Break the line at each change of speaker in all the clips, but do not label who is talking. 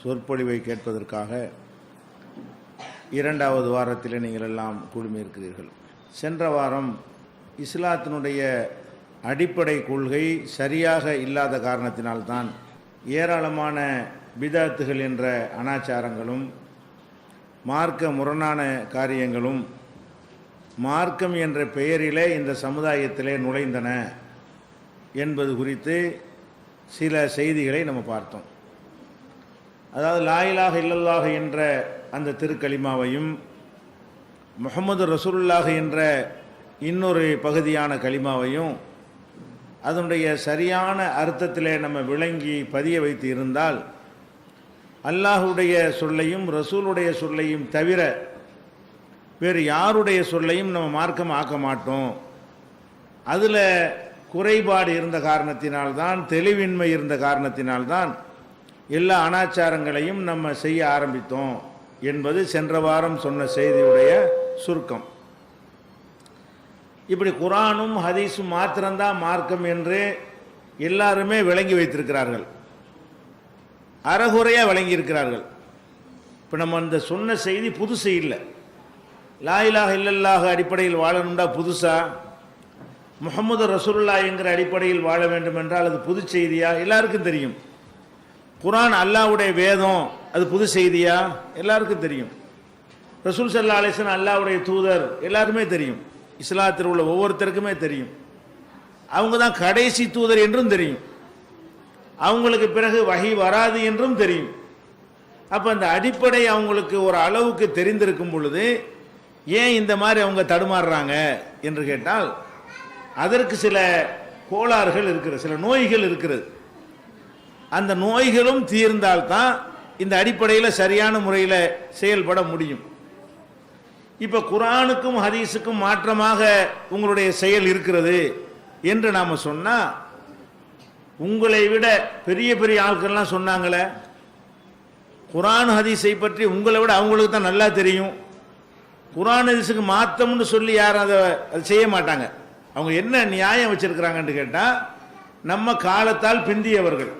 சொற்பொழிவை கேட்பதற்காக இரண்டாவது வாரத்தில் நீங்கள் எல்லாம் குழுமியிருக்கிறீர்கள். சென்ற வாரம் இஸ்லாத்தினுடைய அடிப்படை கொள்கை சரியாக இல்லாத காரணத்தினால்தான் ஏராளமான பிதஅத்துகள் என்ற அனாச்சாரங்களும் மார்க்க முரணான காரியங்களும் மார்க்கம் என்ற பெயரிலே இந்த சமுதாயத்திலே நுழைந்தன என்பது குறித்து சில செய்திகளை நம்ம பார்த்தோம். அதாவது லா இலாஹ இல்லல்லாஹ் என்ற அந்த திருக்கலிமாவையும் முஹம்மது ரசூலுல்லாஹ் என்ற இன்னொரு பகுதியான கலிமாவையும் அதனுடைய சரியான அர்த்தத்திலே நம்ம விளங்கி பதிய வைத்து இருந்தால் அல்லாஹுடைய சொல்லையும் ரசூலுடைய சொல்லையும் தவிர வேறு யாருடைய சொல்லையும் நம்ம மார்க்கம் ஆக்க மாட்டோம். அதில் குறைபாடு இருந்த காரணத்தினால்தான், தெளிவின்மை இருந்த காரணத்தினால்தான் எல்லா அனாச்சாரங்களையும் நம்ம செய்ய ஆரம்பித்தோம் என்பது சென்ற வாரம் சொன்ன செய்தியுடைய சுருக்கம். இப்படி குரானும் ஹதீஸும் மாத்திரம்தான் மார்க்கம் என்று எல்லாருமே விளங்கி வைத்திருக்கிறார்கள், அறகுறையாக விளங்கி இருக்கிறார்கள். இப்போ நம்ம அந்த சொன்ன செய்தி புதுசு இல்லை. லா இலாஹ இல்லல்லாஹ் அடிப்படையில் வாழணும்டா புதுசா, முஹம்மது ரசூலுல்லாஹ் என்கிற அடிப்படையில் வாழ வேண்டும் என்றால் அது புது செய்தியா? எல்லாருக்கும் தெரியும். குரான் அல்லாஹ்வுடைய வேதம், அது புது செய்தியா? எல்லாருக்கும் தெரியும். ரசூல் ஸல்லல்லாஹு அலைஹி வஸல்லம் அல்லாஹ்வுடைய தூதர், எல்லாருமே தெரியும். இஸ்லாத்தில் உள்ள ஒவ்வொருத்தருக்குமே தெரியும். அவங்க தான் கடைசி தூதர் என்றும் தெரியும். அவங்களுக்கு பிறகு வஹி வராது என்றும் தெரியும். அப்போ அந்த அடிப்படை அவங்களுக்கு ஒரு அளவுக்கு தெரிந்திருக்கும் பொழுது ஏன் இந்த மாதிரி அவங்க தடுமாறுறாங்க என்று கேட்டால் அதற்கு சில கோளாறுகள் இருக்கிறது, சில நோய்கள் இருக்கிறது. அந்த நோய்களும் தீர்ந்தால்தான் இந்த அடிப்படையில் சரியான முறையில் செயல்பட முடியும். இப்போ குரானுக்கும் ஹதீஸுக்கும் மாற்றமாக உங்களுடைய செயல் இருக்கிறது என்று நாம் சொன்னால், உங்களை விட பெரிய பெரிய ஆட்கள்லாம் சொன்னாங்களே குரான் ஹதீஸை பற்றி உங்களை விட அவங்களுக்கு தான் நல்லா தெரியும். குரான் ஹதீஸுக்கு மாற்றம்னு சொல்லி யாரும் அதை செய்ய மாட்டாங்க. அவங்க என்ன நியாயம் வச்சிருக்கிறாங்கன்னு கேட்டால், நம்ம காலத்தால் பிந்தியவர்கள்,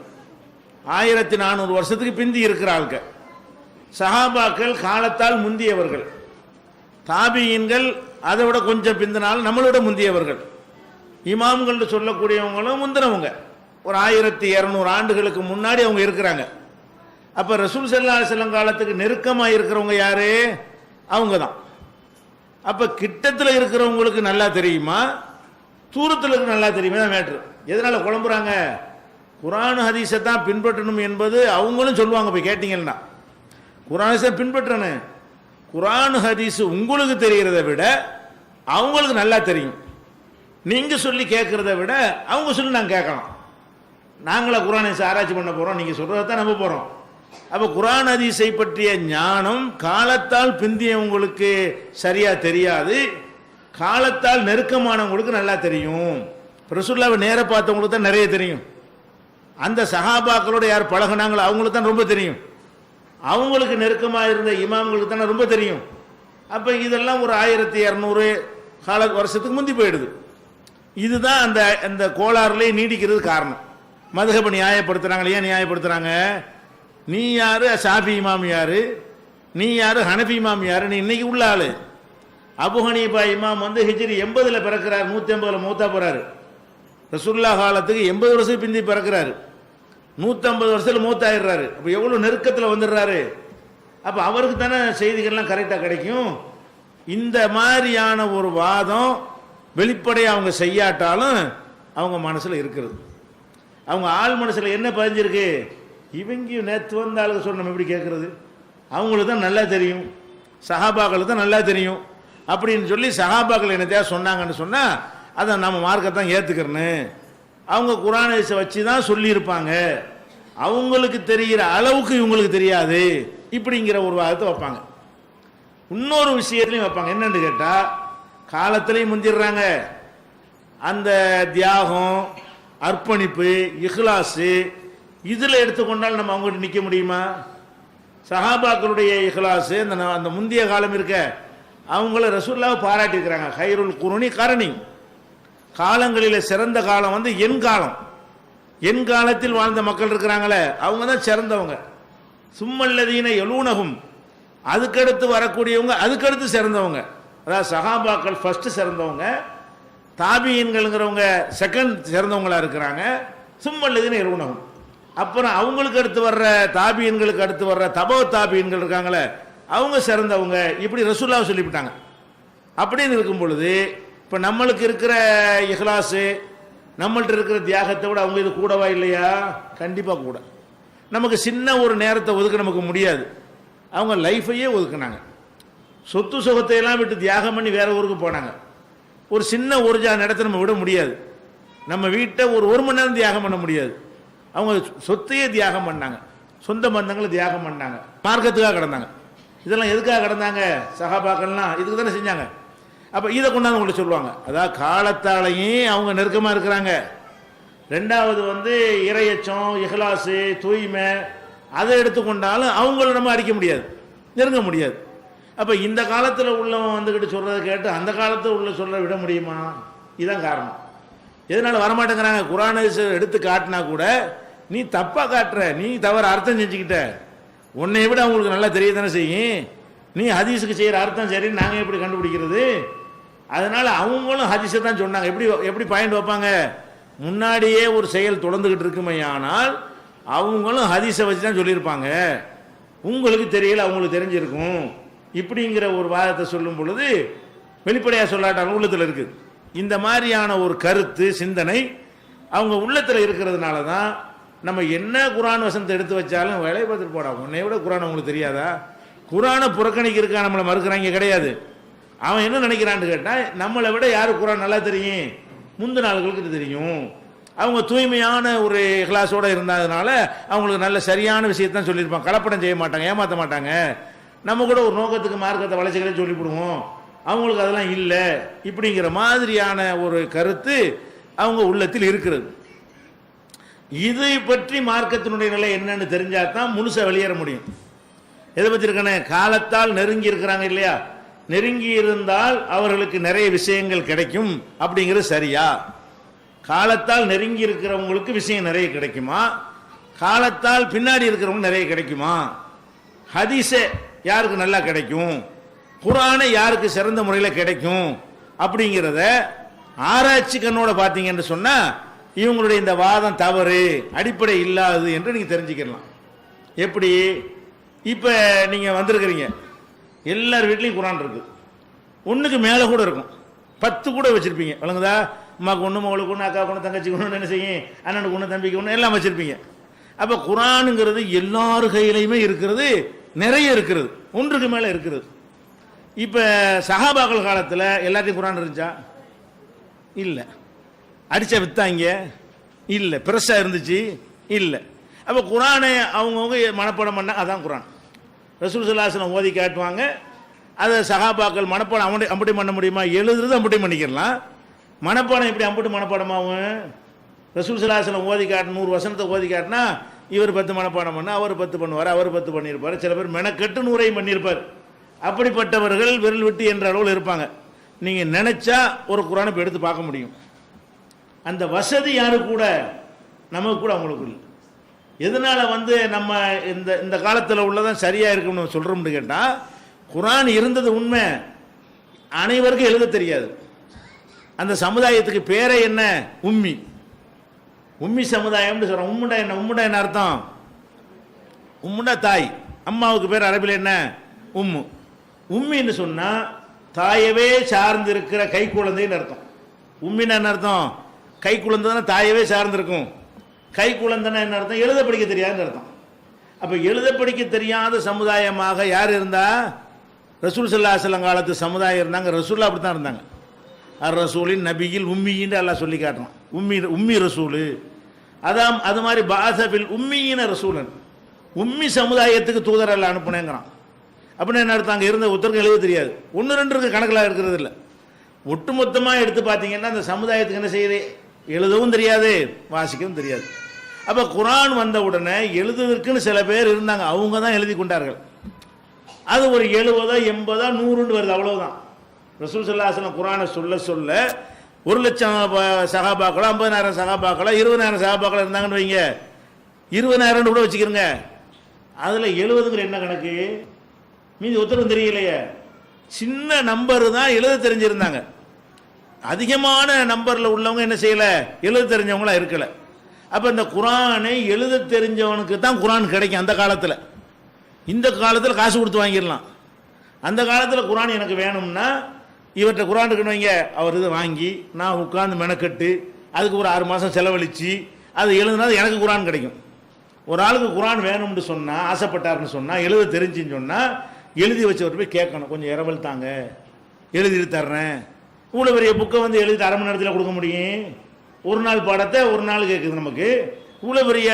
1400 வருஷத்துக்கு பிந்தி இருக்கிறார்கள். சஹாபாக்கள் காலத்தால் முந்தியவர்கள், தாபியீன்கள் அதை விட கொஞ்சம் பிந்தினால் நம்மளோட முந்தியவர்கள், இமாம்கள் சொல்லக்கூடியவங்களும் முந்தினவங்க, ஒரு 1200 ஆண்டுகளுக்கு முன்னாடி அவங்க இருக்கிறாங்க. அப்போ ரசூல் ஸல்லல்லாஹு அலைஹி வஸல்லம் காலத்துக்கு நெருக்கமாக இருக்கிறவங்க யாரு? அவங்க தான். அப்போ கிட்டத்தில் இருக்கிறவங்களுக்கு நல்லா தெரியுமா, தூரத்தில் இருக்க நல்லா தெரியுமா? தான் மேட்ரு. எதனால் குழம்புறாங்க? குரான் ஹதீஸை தான் பின்பற்றணும் என்பது அவங்களும் சொல்லுவாங்க. போய் கேட்டீங்கன்னா குரான் ஹதீஸை பின்பற்றணும், குரான் ஹதீஸ் உங்களுக்கு தெரிகிறத விட அவங்களுக்கு நல்லா தெரியும். நீங்கள் சொல்லி கேட்குறத விட அவங்க சொல்லி நாங்கள் கேட்கலாம். நாங்களா குரான் ஹதீஸை ஆராய்ச்சி பண்ண போகிறோம், நீங்கள் சொல்கிறத தான் நம்ப போகிறோம். அப்போ குரான் ஹதீஸை பற்றிய ஞானம் காலத்தால் பிந்தியவங்களுக்கு சரியாக தெரியாது, காலத்தால் நெருக்கமானவங்களுக்கு நல்லா தெரியும். ரசூலுல்லாஹ்வை நேர பார்த்தவங்களுக்கு தான் நிறைய தெரியும். அந்த சஹாபாக்களோட யார் பழகினாங்களோ அவங்களுக்கு தான் ரொம்ப தெரியும். அவங்களுக்கு நெருக்கமாக இருந்த இமாம்களுக்கு தானே ரொம்ப தெரியும். அப்போ இதெல்லாம் ஒரு 1200 வருஷத்துக்கு முந்தி போயிடுது. இதுதான் அந்த அந்த கோளாறுலேயே நீடிக்கிறது காரணம். மதுஹபை நியாயப்படுத்துகிறாங்க. ஏன் நியாயப்படுத்துகிறாங்க? நீ யார் ஷாஃபி இமாம் யார், நீ யார் ஹனஃபி இமாம் யார்? நீ இன்னைக்கு உள்ள ஆள். அபு ஹனீஃபா இமாம் வந்து ஹிஜ்ரி 80 பிறக்கிறார், 150 மூத்தா போகிறாரு. ரசூலுல்லாஹ் காலத்துக்கு 80 வருஷத்துக்கு பிந்தி பிறக்கிறாரு, 150 வருஷத்தில் மூத்தாயிடுறாரு. அப்போ எவ்வளோ நெருக்கத்தில் வந்துடுறாரு. அப்போ அவருக்கு தானே செய்திகள்லாம் கரெக்டாக கிடைக்கும். இந்த மாதிரியான ஒரு வாதம் வெளிப்படையாக அவங்க செய்யாட்டாலும் அவங்க மனசில் இருக்கிறது. அவங்க ஆள் மனசில் என்ன பதிஞ்சிருக்கு? இவங்க நேற்று வந்த ஆளுக்கு சொல்ல நம்ம எப்படி கேட்குறது? அவங்களுக்கு தான் நல்லா தெரியும், சஹாபாக்களுக்கு தான் நல்லா தெரியும் அப்படின்னு சொல்லி சஹாபாக்கள் என்னத்தையா சொன்னாங்கன்னு சொன்னால் அதை நம்ம மார்க்கத்தான் ஏற்றுக்கிறேன்னு அவங்க குரான் ஹதீஸை வச்சு தான் சொல்லியிருப்பாங்க. அவங்களுக்கு தெரிகிற அளவுக்கு இவங்களுக்கு தெரியாது இப்படிங்கிற ஒரு வாதத்தை வைப்பாங்க. இன்னொரு விஷயத்துலையும் வைப்பாங்க. என்னன்னு கேட்டால், காலத்திலையும் முந்திடுறாங்க. அந்த தியாகம், அர்ப்பணிப்பு, இஹ்லாஸு இதில் எடுத்துக்கொண்டால் நம்ம அவங்ககிட்ட நிற்க முடியுமா? சஹாபாக்களுடைய இஹ்லாஸு அந்த முந்தைய காலம் இருக்க அவங்கள ரசூலுல்லாஹ் பாராட்டியிருக்கிறாங்க. ஹைருல் குருனி கரணி, காலங்களில் சிறந்த காலம் என் காலம். என் காலத்தில் வாழ்ந்த மக்கள் இருக்கிறாங்களே அவங்க தான் சிறந்தவங்க. சும்மல்லதீன யலூனஹும், அதுக்கடுத்து வரக்கூடியவங்க, அதுக்கடுத்து சிறந்தவங்க, அதாவது சஹாபாக்கள் ஃபர்ஸ்ட் சிறந்தவங்க, தாபியன்கள்ங்கிறவங்க செகண்ட் சிறந்தவங்களா இருக்கிறாங்க. சும்மல்லதீன யலூனஹும், அப்புறம் அவங்களுக்கு அடுத்து வர்ற தாபியன்களுக்கு அடுத்து வர்ற தபோ தாபியன்கள் இருக்காங்களே அவங்க சிறந்தவங்க. இப்படி ரசூலுல்லாஹ் சொல்லிவிட்டாங்க. அப்படின்னு இருக்கும் பொழுது இப்போ நம்மளுக்கு இருக்கிற இஹ்லாஸு, நம்மள்ட்ட இருக்கிற தியாகத்தை விட அவங்க இது கூடவா இல்லையா? கண்டிப்பாக கூட. நமக்கு சின்ன ஒரு நேரத்தை ஒதுக்க நமக்கு முடியாது. அவங்க லைஃபையே ஒதுக்குனாங்க. சொத்து சுகத்தை எல்லாம் விட்டு தியாகம் பண்ணி வேற ஊருக்கு போனாங்க. ஒரு சின்ன ஒரு இடத்தை நம்ம விட முடியாது. நம்ம வீட்டை ஒரு மணி நேரம் தியாகம் பண்ண முடியாது. அவங்க சொத்தையே தியாகம் பண்ணாங்க, சொந்த பந்தங்களை தியாகம் பண்ணாங்க, மார்க்கத்துக்காக கிடந்தாங்க. இதெல்லாம் எதுக்காக கிடந்தாங்க? சஹாபாக்கள்லாம் இதுக்கு தானே செஞ்சாங்க. அப்போ இதை கொண்டாந்து உங்கள்கிட்ட சொல்லுவாங்க. அதாவது காலத்தாலையும் அவங்க நெருக்கமாக இருக்கிறாங்க. ரெண்டாவது இறையச்சம், இஹ்லாஸு, தூய்மை, அதை எடுத்துக்கொண்டாலும் அவங்கள நம்ம அடிக்க முடியாது, நெருங்க முடியாது. அப்போ இந்த காலத்தில் உள்ளவன் வந்துக்கிட்டு சொல்கிறத கேட்டு அந்த காலத்தில் உள்ள சொல்ல விட முடியுமா? இதுதான் காரணம். எதனால வரமாட்டேங்கிறாங்க? குர்ஆனை எடுத்து காட்டினா கூட நீ தப்பாக காட்டுற, நீ தவறு அர்த்தம் செஞ்சுக்கிட்ட, உன்னை விட அவங்களுக்கு நல்லா தெரிய தானே செய்யும். நீ ஹதீஸுக்கு செய்கிற அர்த்தம் சரி, நாங்கள் எப்படி கண்டுபிடிக்கிறது? அதனால அவங்களும் ஹதீஸை தான் சொன்னாங்க. எப்படி பாயிண்ட் வைப்பாங்க? முன்னாடியே ஒரு செயல் தொடர்ந்துகிட்டு இருக்குமே, ஆனால் அவங்களும் ஹதீஸை வச்சு தான் சொல்லியிருப்பாங்க, உங்களுக்கு தெரியல அவங்களுக்கு தெரிஞ்சிருக்கும். இப்படிங்கிற ஒரு வாதத்தை சொல்லும் பொழுது வெளிப்படையாக சொல்லாட்டாங்க உள்ளத்தில் இருக்குது. இந்த மாதிரியான ஒரு கருத்து சிந்தனை அவங்க உள்ளத்தில் இருக்கிறதுனால தான் நம்ம என்ன குர்ஆன் வசனத்தை எடுத்து வச்சாலும் வேலையை பார்த்துட்டு போடா, உன்னை விட குர்ஆன் அவங்களுக்கு தெரியாதா? குர்ஆனை புறக்கணிக்கிறதுக்காக நம்மளை மறுக்கிறாங்க கிடையாது. அவன் என்ன நினைக்கிறான்னு கேட்டால், நம்மளை விட யாரு குர்ஆன் நல்லா தெரியும்? முந்தின ஆளுகளுக்கு தெரியும். அவங்க தூய்மையான ஒரு இஹ்லாஸோடு இருந்ததுனால அவங்களுக்கு நல்ல சரியான விஷயத்தான் சொல்லியிருப்பாங்க, கலப்படம் செய்ய மாட்டாங்க, ஏமாற்ற மாட்டாங்க. நம்ம கூட ஒரு நோக்கத்துக்கு மார்க்கத்தை வளர்ச்சிகளே சொல்லிவிடுவோம், அவங்களுக்கு அதெல்லாம் இல்லை. இப்படிங்கிற மாதிரியான ஒரு கருத்து அவங்க உள்ளத்தில் இருக்கிறது. இதை பற்றி மார்க்கத்தினுடைய நிலை என்னன்னு தெரிஞ்சாதான் முழுசா வெளியேற முடியும். எதை பற்றி இருக்கானே? காலத்தால் நெருங்கி இருக்கிறாங்க இல்லையா? நெருங்கி இருந்தால் அவர்களுக்கு நிறைய விஷயங்கள் கிடைக்கும் அப்படிங்கிறது சரியா? காலத்தால் நெருங்கி இருக்கிறவங்களுக்கு விஷயம் நிறைய கிடைக்குமா? காலத்தால் பின்னாடி இருக்கிறவங்க நிறைய கிடைக்குமா? ஹதீஸே யாருக்கு நல்லா கிடைக்கும்? குர்ஆனை யாருக்கு சிறந்த முறையில் கிடைக்கும்? அப்படிங்கிறத ஆராய்ச்சி கண்ணோட பார்த்தீங்கன்னு சொன்னா இவங்களுடைய இந்த வாதம் தவறு, அடிப்படை இல்லாதது என்று நீங்க தெரிஞ்சுக்கலாம். எப்படி? இப்ப நீங்க வந்திருக்கிறீங்க, எல்லார் வீட்லையும் குர்ஆன் இருக்கு, ஒண்ணுக்கு மேல கூட இருக்கும், 10 கூட வச்சிருப்பீங்க, வழங்குதா? அம்மாவுக்கு ஒன்று, மகளுக்கு ஒன்று, அக்காவுக்கு ஒன்று, தங்கச்சிக்கு ஒன்று, என்ன செய்யும், அண்ணனுக்கு ஒன்று, தம்பிக்கு ஒன்று, எல்லாம் வச்சிருப்பீங்க. அப்போ குர்ஆனுங்கிறது எல்லார் கையிலையுமே இருக்கிறது, நிறைய இருக்கிறது, ஒன்றுக்கு மேலே இருக்கிறது. இப்போ சஹாபாக்கள் காலத்தில் எல்லாத்தையும் குர்ஆன் இருந்துச்சா? இல்லை. அடிச்சா வித்தாங்க? இல்லை. பெருசாக இருந்துச்சு? இல்லை. அப்போ குர்ஆனை அவங்கவுங்க மனப்பாடம் பண்ண, அதான் குர்ஆன். ரசூல் ஸல்லல்லாஹு அலைஹி வஸல்லம் ஓதி காட்டுவாங்க, அதை சஹாபாக்கள் மனப்பாடம் அம்புட்டி பண்ண முடியுமா? எழுதுறது அம்புட்டி பண்ணிக்கலாம், மனப்பாடம் எப்படி அம்புட்டு மனப்பாடமாகும்? ரசூல் ஸல்லல்லாஹு அலைஹி வஸல்லம் ஓதி காட்டு 100 வசனத்தை ஓதி காட்டினா இவர் 10 மனப்பாடம் பண்ண, அவர் 10 பண்ணுவார், அவர் 10 பண்ணியிருப்பார், சில பேர் மெனக்கெட்டு 100ஐயும் பண்ணியிருப்பார். அப்படிப்பட்டவர்கள் விரல் விட்டு என்ற அளவில் இருப்பாங்க. நீங்கள் நினைச்சா ஒரு குர்ஆனை இப்போ எடுத்து பார்க்க முடியும். அந்த வசதி யாரு கூட? நமக்கு கூட அவங்களுக்கு இல்லை. எதனால நம்ம இந்த காலத்தில் உள்ளதான் சரியா இருக்குன்னு சொல்றோம்னு கேட்டால், குர்ஆன் இருந்தது உண்மை, அனைவருக்கும் எழுத தெரியாது. அந்த சமுதாயத்துக்கு பேரே என்ன? உம்மி. உம்மி சமுதாயம்னு சொல்றோம். உம்முண்டா என்ன? உம்முண்டா என்ன அர்த்தம்? உம்முண்டா தாய். அம்மாவுக்கு பேர் அரபில் என்ன? உம்மு. உம்மின்னு சொன்னா தாயவே சார்ந்து இருக்கிற கை குழந்தைன்னு அர்த்தம். உம்மின்னு என்ன அர்த்தம்? கை குழந்தை தாயவே சார்ந்திருக்கும். கை குழந்தைன்னா என்ன அர்த்தம்? எழுத படிக்க தெரியாதுன்னு அர்த்தம். அப்ப எழுத படிக்க தெரியாத சமுதாயமாக யார் இருந்தா? ரசூல் ஸல்லல்லாஹு அலைஹி வஸல்லம் காலத்து சமுதாயம் இருந்தாங்க. ரசூல் அப்படித்தான் இருந்தாங்க. அர் ரசூலின் நபியில் உம்மின்னு அல்லாஹ் சொல்லி காட்டுறான். உம்மி ரசூலு. அதான் அது மாதிரி பாசபில் உம்மியின ரசூலன், உம்மி சமுதாயத்துக்கு தூதர் எல்லாம் அனுப்புனேங்கிறான். அப்படின்னு என்ன அர்த்தம்? அங்கே இருந்த ஒருத்தருக்கு எழுத தெரியாது, 1-2 கணக்கில் இருக்கிறது இல்லை. ஒட்டுமொத்தமாக எடுத்து பார்த்தீங்கன்னா அந்த சமுதாயத்துக்கு என்ன செய்யுது? எழுதவும் தெரியாது, வாசிக்கவும் தெரியாது. அப்போ குர்ஆன் வந்த உடனே எழுதுவதற்குன்னு சில பேர் இருந்தாங்க, அவங்க தான் எழுதி கொண்டார்கள். அது ஒரு 70, 80, 100 வருது, அவ்வளவுதான். ரசூல் ஸல்லல்லாஹு அலைஹி வஸல்லம் குர்ஆனை சொல்ல சொல்ல 1,00,000 சஹாபாக்களோ, 50,000 சஹாபாக்களோ, 20,000 சஹாபாக்களோ இருந்தாங்கன்னு வைங்க, 20,000 கூட வச்சுக்கிறங்க. அதில் 70ங்கிற என்ன கணக்கு? மீதி ஒருத்தரும் தெரியலையே. சின்ன நம்பர் தான் எழுத தெரிஞ்சிருந்தாங்க. அதிகமான நம்பரில் உள்ளவங்க என்ன செய்யலை, எழுத தெரிஞ்சவங்களா இருக்கலை. அப்போ இந்த குரானை எழுத தெரிஞ்சவனுக்கு தான் குரான் கிடைக்கும் அந்த காலத்தில். இந்த காலத்தில் காசு கொடுத்து வாங்கிடலாம். அந்த காலத்தில் குரான் எனக்கு வேணும்னா இவர்கிட்ட குரான் இருக்குன்னு வைங்க, அவர் இதை வாங்கி நான் உட்காந்து மெனக்கட்டு அதுக்கு ஒரு 6 மாதம் செலவழித்து அது எழுதுனா எனக்கு குரான் கிடைக்கும். ஒரு ஆளுக்கு குரான் வேணும்னு சொன்னால், ஆசைப்பட்டார்னு சொன்னால், எழுத தெரிஞ்சுன்னு சொன்னால் எழுதி வச்சவர் போய் கேட்கணும், கொஞ்சம் இரவல் தாங்க எழுதிட்டு தர்றேன். இவ்வளோ பெரிய புக்கை வந்து எழுதி 1/2 மணி நேரத்தில் கொடுக்க முடியும்? ஒரு நாள் பாடத்தை ஒரு நாள் கேட்குது நமக்கு. இவ்வளோ பெரிய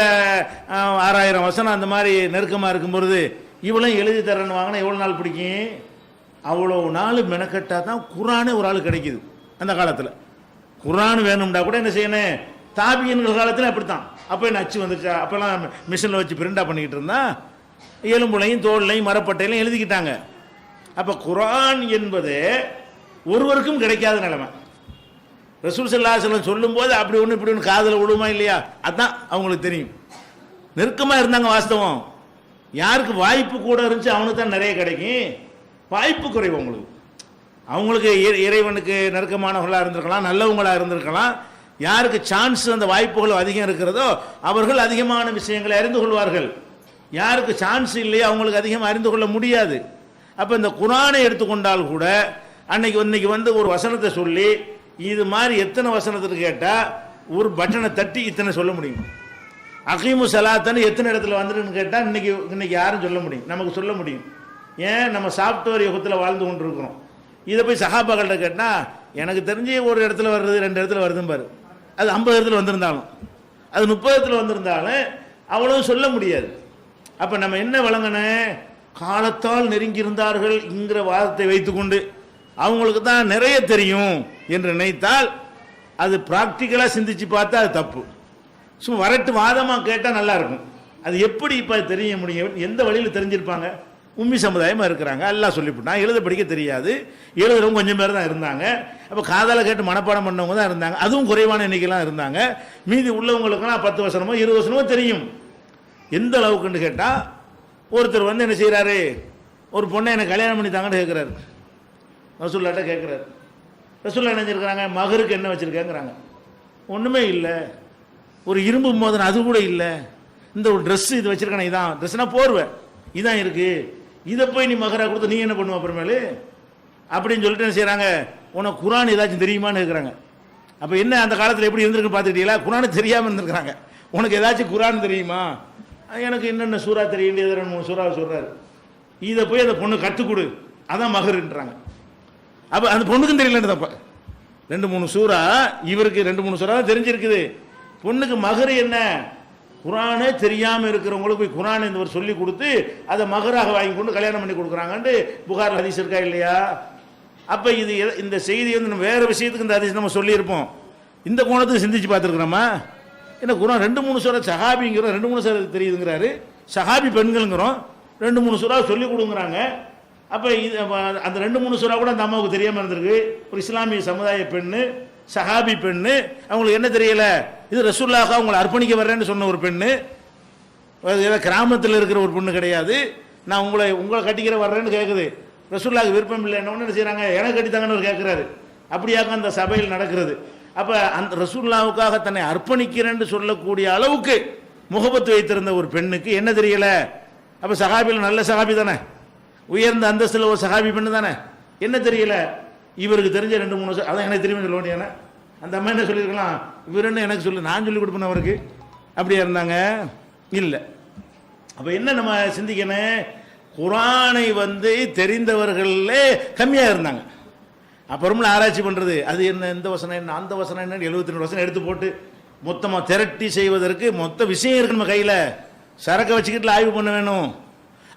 6000 வசனம் அந்த மாதிரி நெருக்கமாக இருக்கும்பொழுது இவ்வளோ எழுதி தரேன்னு வாங்கினா எவ்வளோ நாள் பிடிக்கும்? அவ்வளோ நாள் மெனக்கட்டால் தான் குரானே ஒரு ஆள் கிடைக்குது. அந்த காலத்தில் குரான் வேணும்டா கூட என்ன செய்யணும், தாபியன்கள் காலத்தில் அப்படித்தான். அப்போ என்ன அச்சு வந்துச்சா? அப்போல்லாம் மிஷினில் வச்சு பிரிண்டாக பண்ணிக்கிட்டு இருந்தா எலும்புலையும் தோல்லையும் மரப்பட்டையிலையும் எழுதிக்கிட்டாங்க. அப்போ குரான் என்பது ஒருவருக்கும் கிடைக்காத நிலைமை. ரசூல் ஸல்லல்லாஹு அலைஹி வஸல்லம் சொல்லும்போது அப்படி ஒன்று இப்படி ஒன்று காதில் விழுமா இல்லையா, அதுதான் அவங்களுக்கு தெரியும். நெருக்கமாக இருந்தாங்க. வாஸ்தவம், யாருக்கு வாய்ப்பு கூட இருந்துச்சு அவனுக்கு தான் நிறைய கிடைக்கும். வாய்ப்பு குறைவு அவங்களுக்கு. அவங்களுக்கு இறைவனுக்கு நெருக்கமானவர்களாக இருந்திருக்கலாம், நல்லவங்களாக இருந்திருக்கலாம். யாருக்கு சான்ஸ் அந்த வாய்ப்புகள் அதிகம் இருக்கிறதோ அவர்கள் அதிகமான விஷயங்களை அறிந்து கொள்வார்கள். யாருக்கு சான்ஸ் இல்லையோ அவங்களுக்கு அதிகமாக அறிந்து கொள்ள முடியாது. அப்போ இந்த குரானை எடுத்துக்கொண்டால் கூட இன்னைக்கு வந்து ஒரு வசனத்தை சொல்லி இது மாதிரி எத்தனை வசனத்துக்கு கேட்டால் ஒரு பட்டனை தட்டி இத்தனை சொல்ல முடியும். அகீமு சலாத்தன்னு எத்தனை இடத்துல வந்துருன்னு கேட்டால் இன்னைக்கு யாரும் சொல்ல முடியும், நமக்கு சொல்ல முடியும். ஏன், நம்ம சாஃப்ட்வேர் யுகத்தில் வாழ்ந்து கொண்டு இருக்கிறோம். இதை போய் சஹாபாக்கள்கிட்ட கேட்டால் எனக்கு தெரிஞ்சு ஒரு இடத்துல வர்றது 2 இடத்துல வருதுன்னு பாரு. அது 50 இடத்துல வந்திருந்தாலும் அது 30 இடத்துல வந்திருந்தாலும் அவ்வளவு சொல்ல முடியாது. அப்போ நம்ம என்ன வழங்கணும், காலத்தால் நெருங்கியிருந்தார்கள் என்கிற வாதத்தை வைத்துக்கொண்டு அவங்களுக்கு தான் நிறைய தெரியும் என்று நினைத்தால் அது ப்ராக்டிக்கலாக சிந்திச்சு பார்த்தா அது தப்பு. சும்மா வரட்டு வாதமாக கேட்டால் நல்லா இருக்கும். அது எப்படி இப்போ தெரிய முடியும், எந்த வழியில் தெரிஞ்சிருப்பாங்க? உம்மி சமுதாயமாக இருக்கிறாங்க, எல்லாம் சொல்லிவிட்டான். எழுத படிக்க தெரியாது, எழுதுறவங்க கொஞ்சம் பேர் தான் இருந்தாங்க. அப்போ காதால் கேட்டு மனப்பாடம் பண்ணவங்க தான் இருந்தாங்க, அதுவும் குறைவான எண்ணிக்கைலாம் இருந்தாங்க. மீதி உள்ளவங்களுக்குலாம் 10 வசனமோ 20 வசனமோ தெரியும். எந்த அளவுக்குன்னு கேட்டால் ஒருத்தர் வந்து என்ன செய்கிறாரு, ஒரு பொண்ணை எனக்கு கல்யாணம் பண்ணி தாங்கன்னு கேட்குறாரு. ரசூல்லாட்ட கேட்குறாரு. ரசூல்லா என்ன செஞ்சுருக்கிறாங்க, மகருக்கு என்ன வச்சுருக்கேங்கிறாங்க. ஒன்றுமே இல்லை, ஒரு இரும்பு மோதிரம் அது கூட இல்லை, இந்த ஒரு ட்ரெஸ்ஸு இது வச்சுருக்கானே, இதான் ட்ரெஸ்னா போர்வை இதான் இருக்குது, இதை போய் நீ மகராக கொடுத்து நீ என்ன பண்ணுவ அப்புறமேலு அப்படின்னு சொல்லிட்டு என்ன செய்கிறாங்க, உனக்கு குரான் ஏதாச்சும் தெரியுமான்னு இருக்கிறாங்க. அப்போ என்ன அந்த காலத்தில் எப்படி இருந்திருக்குன்னு பார்த்துக்கிட்டீங்களா? குரான் தெரியாமல் இருந்திருக்கிறாங்க. உனக்கு ஏதாச்சும் குரான் தெரியுமா? எனக்கு என்னென்ன சூறா தெரியும், 2-3 சூறாவை சொல்கிறாரு. இதை போய் அந்த பொண்ணு கற்றுக் கொடு, அதான் மகருன்றாங்க. அப்போ அந்த பொண்ணுக்கும் தெரியலன்னு தப்பா. 2-3 சூறா இவருக்கு 2-3 சூறா தான் தெரிஞ்சிருக்குது. பொண்ணுக்கு மகர் என்ன, குரானே தெரியாமல் இருக்கிறவங்களுக்கு போய் குரான் இந்த ஒரு சொல்லி கொடுத்து அதை மகராக வாங்கி கொண்டு கல்யாணம் பண்ணி கொடுக்குறாங்கன்ட்டு புகார் ஹதீஸ் இருக்கா இல்லையா? அப்போ இந்த செய்தி வந்து நம்ம வேறு விஷயத்துக்கு இந்த ஹதீஸ் நம்ம சொல்லியிருப்போம். இந்த கோணத்துக்கு சிந்திச்சு பார்த்துருக்குறோமா? ஏன்னா குரான் 2-3 சூறா சஹாபிங்கிறோம், 2-3 சூறா தெரியுதுங்கிறாரு. சஹாபி பெண்கள்ங்கிறோம், 2-3 சூறா சொல்லி கொடுங்குறாங்க. அப்போ அந்த 2-3 சூறா கூட அந்த அம்மாவுக்கு தெரியாமல் இருந்திருக்கு. ஒரு இஸ்லாமிய சமுதாய பெண்ணு, சஹாபி பெண்ணு, அவங்களுக்கு என்ன தெரியல, இது ரசூலுல்லாஹ் அவங்களை அர்ப்பணிக்க வர்றேன்னு சொன்ன ஒரு பெண்ணு, கிராமத்தில் இருக்கிற ஒரு பொண்ணு கிடையாது. நான் உங்களை கட்டிக்கிற வர்றேன்னு கேட்குது. ரசூலுல்லாஹ்க்கு விருப்பம் இல்லை, என்ன செய்கிறாங்க, எனக்கு கட்டித்தாங்கன்னு கேட்குறாரு. அப்படியாக அந்த சபையில் நடக்கிறது. அப்போ அந்த ரசூலுல்லாஹ்வுக்காக தன்னை அர்ப்பணிக்கிறேன்னு சொல்லக்கூடிய அளவுக்கு முகபத்து வைத்திருந்த ஒரு பெண்ணுக்கு என்ன தெரியல? அப்போ சஹாபியில் நல்ல சஹாபி தானே, உயர்ந்த அந்தஸ்தில் ஒரு சஹாபி பெண்ணு தானே, என்ன தெரியல? இவருக்கு தெரிஞ்ச 2-3 அதான் எனக்கு தெரியுமே சொல்ல வேண்டியானே. அந்த அம்மா என்ன சொல்லியிருக்கலாம், இவர் என்ன எனக்கு சொல்லு, நான் சொல்லி கொடுப்பேன் அவருக்கு, அப்படியா இருந்தாங்க? இல்லை. அப்போ என்ன நம்ம சிந்திக்கணும், குரானை வந்து தெரிந்தவர்களே கம்மியாக இருந்தாங்க. அப்புறம்ல ஆராய்ச்சி பண்ணுறது, அது என்ன, இந்த வசனம் என்ன, அந்த வசனம் என்ன, 72 வசனம் எடுத்து போட்டு மொத்தமாக திரட்டி செய்வதற்கு மொத்த விஷயம் இருக்கு நம்ம கையில், சரக்கை வச்சுக்கிட்டு ஆய்வு பண்ண வேணும்.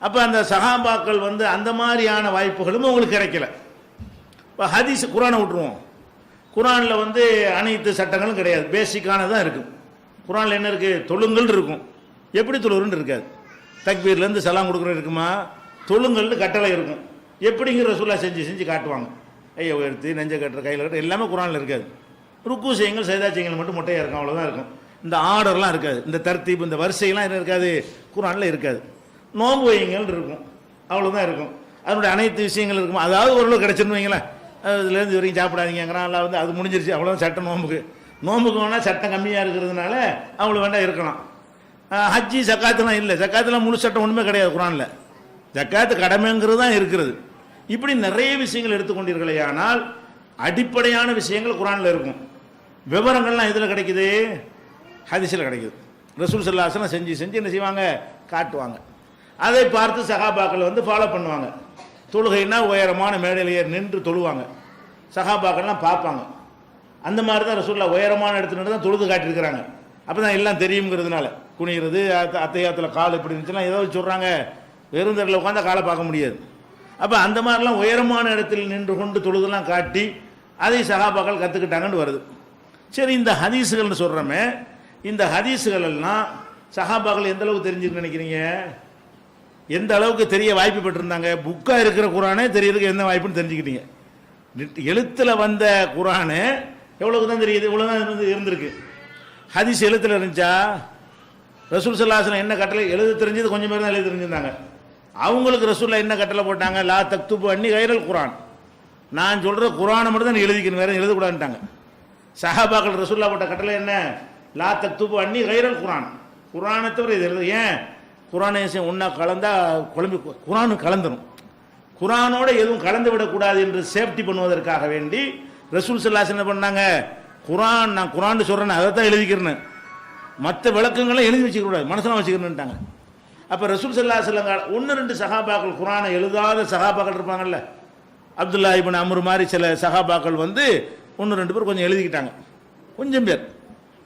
அப்போ அந்த சஹாபாக்கள் வந்து அந்த மாதிரியான வாய்ப்புகளும் உங்களுக்கு கிடைக்கல. இப்போ ஹதீஸ் குரானை விட்டுருவோம். குரானில் வந்து அனைத்து சட்டங்களும் கிடையாது, பேசிக்கானதான் இருக்கும். குரானில் என்ன இருக்குது, தொழுங்கள் இருக்கும், எப்படி தொழுகிறன்னு இருக்காது. தக்பீர்லேருந்து சலாம் கொடுக்குறது இருக்குமா, தொழுங்கள்னு கட்டளை இருக்கும், எப்படிங்கிற ரசூலுல்லாஹ் செஞ்சு காட்டுவாங்க. ஐயா உயர்த்தி நெஞ்சை கட்டுற கையில் கட்டுற எல்லாமே குரானில் இருக்காது. ருக்கு செய்யுங்கள் சைதா செய்யுங்கள் மட்டும் மொட்டையாக இருக்கும், அவ்வளோதான் இருக்கும். இந்த ஆர்டர்லாம் இருக்காது, இந்த தர்த்தீப் இந்த வரிசையெல்லாம் என்ன இருக்காது, குரானில் இருக்காது. நோன்பு வையுங்கள் இருக்கும், அவ்வளோதான் இருக்கும். அதனுடைய அனைத்து விஷயங்கள் இருக்கும். அதாவது ஓரளவு கிடச்சிருந்து வைங்களேன், அதுலேருந்து வரைக்கும் சாப்பிடாதீங்கிறான், எல்லாம் வந்து அது முடிஞ்சிருச்சு, அவ்வளோதான் சட்டம். நோம்புக்கு வேணால் சட்டம் கம்மியாக இருக்கிறதுனால அவ்வளோ வேண்டாம் இருக்கலாம். ஹஜ்ஜி ஜக்காத்துலாம் இல்லை, ஜக்காத்துலாம் முழு சட்டம் ஒன்றுமே கிடையாது குரானில். ஜக்காத்து கடமைங்கிறது தான் இருக்கிறது. இப்படி நிறைய விஷயங்கள் எடுத்துக்கொண்டீர்களே, ஆனால் அடிப்படையான விஷயங்கள் குரானில் இருக்கும். விவரங்கள்லாம் இதில் கிடைக்குது, ஹதீஸில் கிடைக்குது. ரசூல் ஸல்லல்லாஹு அலைஹி வஸல்லம் செஞ்சு என்ன செய்வாங்க, காட்டுவாங்க. அதை பார்த்து சஹாபாக்கள் வந்து ஃபாலோ பண்ணுவாங்க. தொழுகைன்னா உயரமான மேடையிலேயே நின்று தொழுவாங்க, சஹாபாக்கள்லாம் பார்ப்பாங்க. அந்த மாதிரி தான் ரசூலுல்லாஹ் உயரமான இடத்துல நின்று தான் தொழுது காட்டியிருக்கிறாங்க. அப்போ தான் எல்லாம் தெரியுங்கிறதுனால குனிகிறது, அத்தையாத்தில் கால் இப்படி இருந்துச்சுன்னா ஏதோ சொல்கிறாங்க, வெறுந்தரில் உட்காந்தா காலை பார்க்க முடியாது. அப்போ அந்த மாதிரிலாம் உயரமான இடத்தில் நின்று கொண்டு தொழுதெல்லாம் காட்டி அதை சஹாபாக்கள் கற்றுக்கிட்டாங்கன்னு வருது. சரி, இந்த ஹதீஸுகள்னு சொல்கிறோமே, இந்த ஹதீஸுகள் எல்லாம் சஹாபாக்கள் எந்த அளவுக்கு தெரிஞ்சுன்னு நினைக்கிறீங்க? எந்த அளவுக்கு தெரிய வாய்ப்பு பெற்றிருந்தாங்க? புக்காக இருக்கிற குரானே தெரியறதுக்கு என்ன வாய்ப்புன்னு தெரிஞ்சுக்கிட்டீங்க. எழுத்தில் வந்த குரானு எவ்வளவுக்கு தான் தெரியுது, இவ்வளோதான் இருந்திருக்கு. ஹதீஸ் எழுத்தில் இருந்துச்சா? ரசூல் ஸல்லல்லாஹு அலைஹி வஸல்லம் என்ன கட்டளை எழுத தெரிஞ்சது கொஞ்சம் பேர் தான் எழுத தெரிஞ்சிருந்தாங்க. அவங்களுக்கு ரசூல்லா என்ன கட்டளை போட்டாங்க? லா தக்துபு அன்னி கைரல் குரான், நான் சொல்கிற குரானை மட்டும் தான் எழுதிக்கணும், வேற எழுதக்கூடாதுட்டாங்க. சஹாபாக்கள் ரசூல்லா போட்ட கட்டளை என்ன? லா தக்துபு அன்னி கைரல் குரான், குரானை தவிர இது எழுது. ஏன்? குரானை ஒன்றா கலந்தா குழம்பி குரானு கலந்துடும், குரானோட எதுவும் கலந்து விடக்கூடாது என்று சேஃப்டி பண்ணுவதற்காக வேண்டி ரசூல் ஸல்லல்லாஹு அலைஹி வஸல்லம் என்ன பண்ணாங்க? குரான், நான் குரான் சொல்கிறேன் அதை தான் எழுதிக்கிறேன், மற்ற விளக்கங்களை எழுதி வச்சுக்கூடாது, மனசெல்லாம் வச்சுக்கிறேன்ட்டாங்க. அப்போ ரசூல் ஸல்லல்லாஹு அலைஹி வஸல்லம் ஒன்று ரெண்டு சஹாபாக்கள், குரானை எழுதாத சஹாபாக்கள் இருப்பாங்கல்ல, அப்துல்லா இப்னு அம்ர் மாதிரி சில சஹாபாக்கள் வந்து ஒன்று ரெண்டு பேர் கொஞ்சம் எழுதிக்கிட்டாங்க, கொஞ்சம் பேர்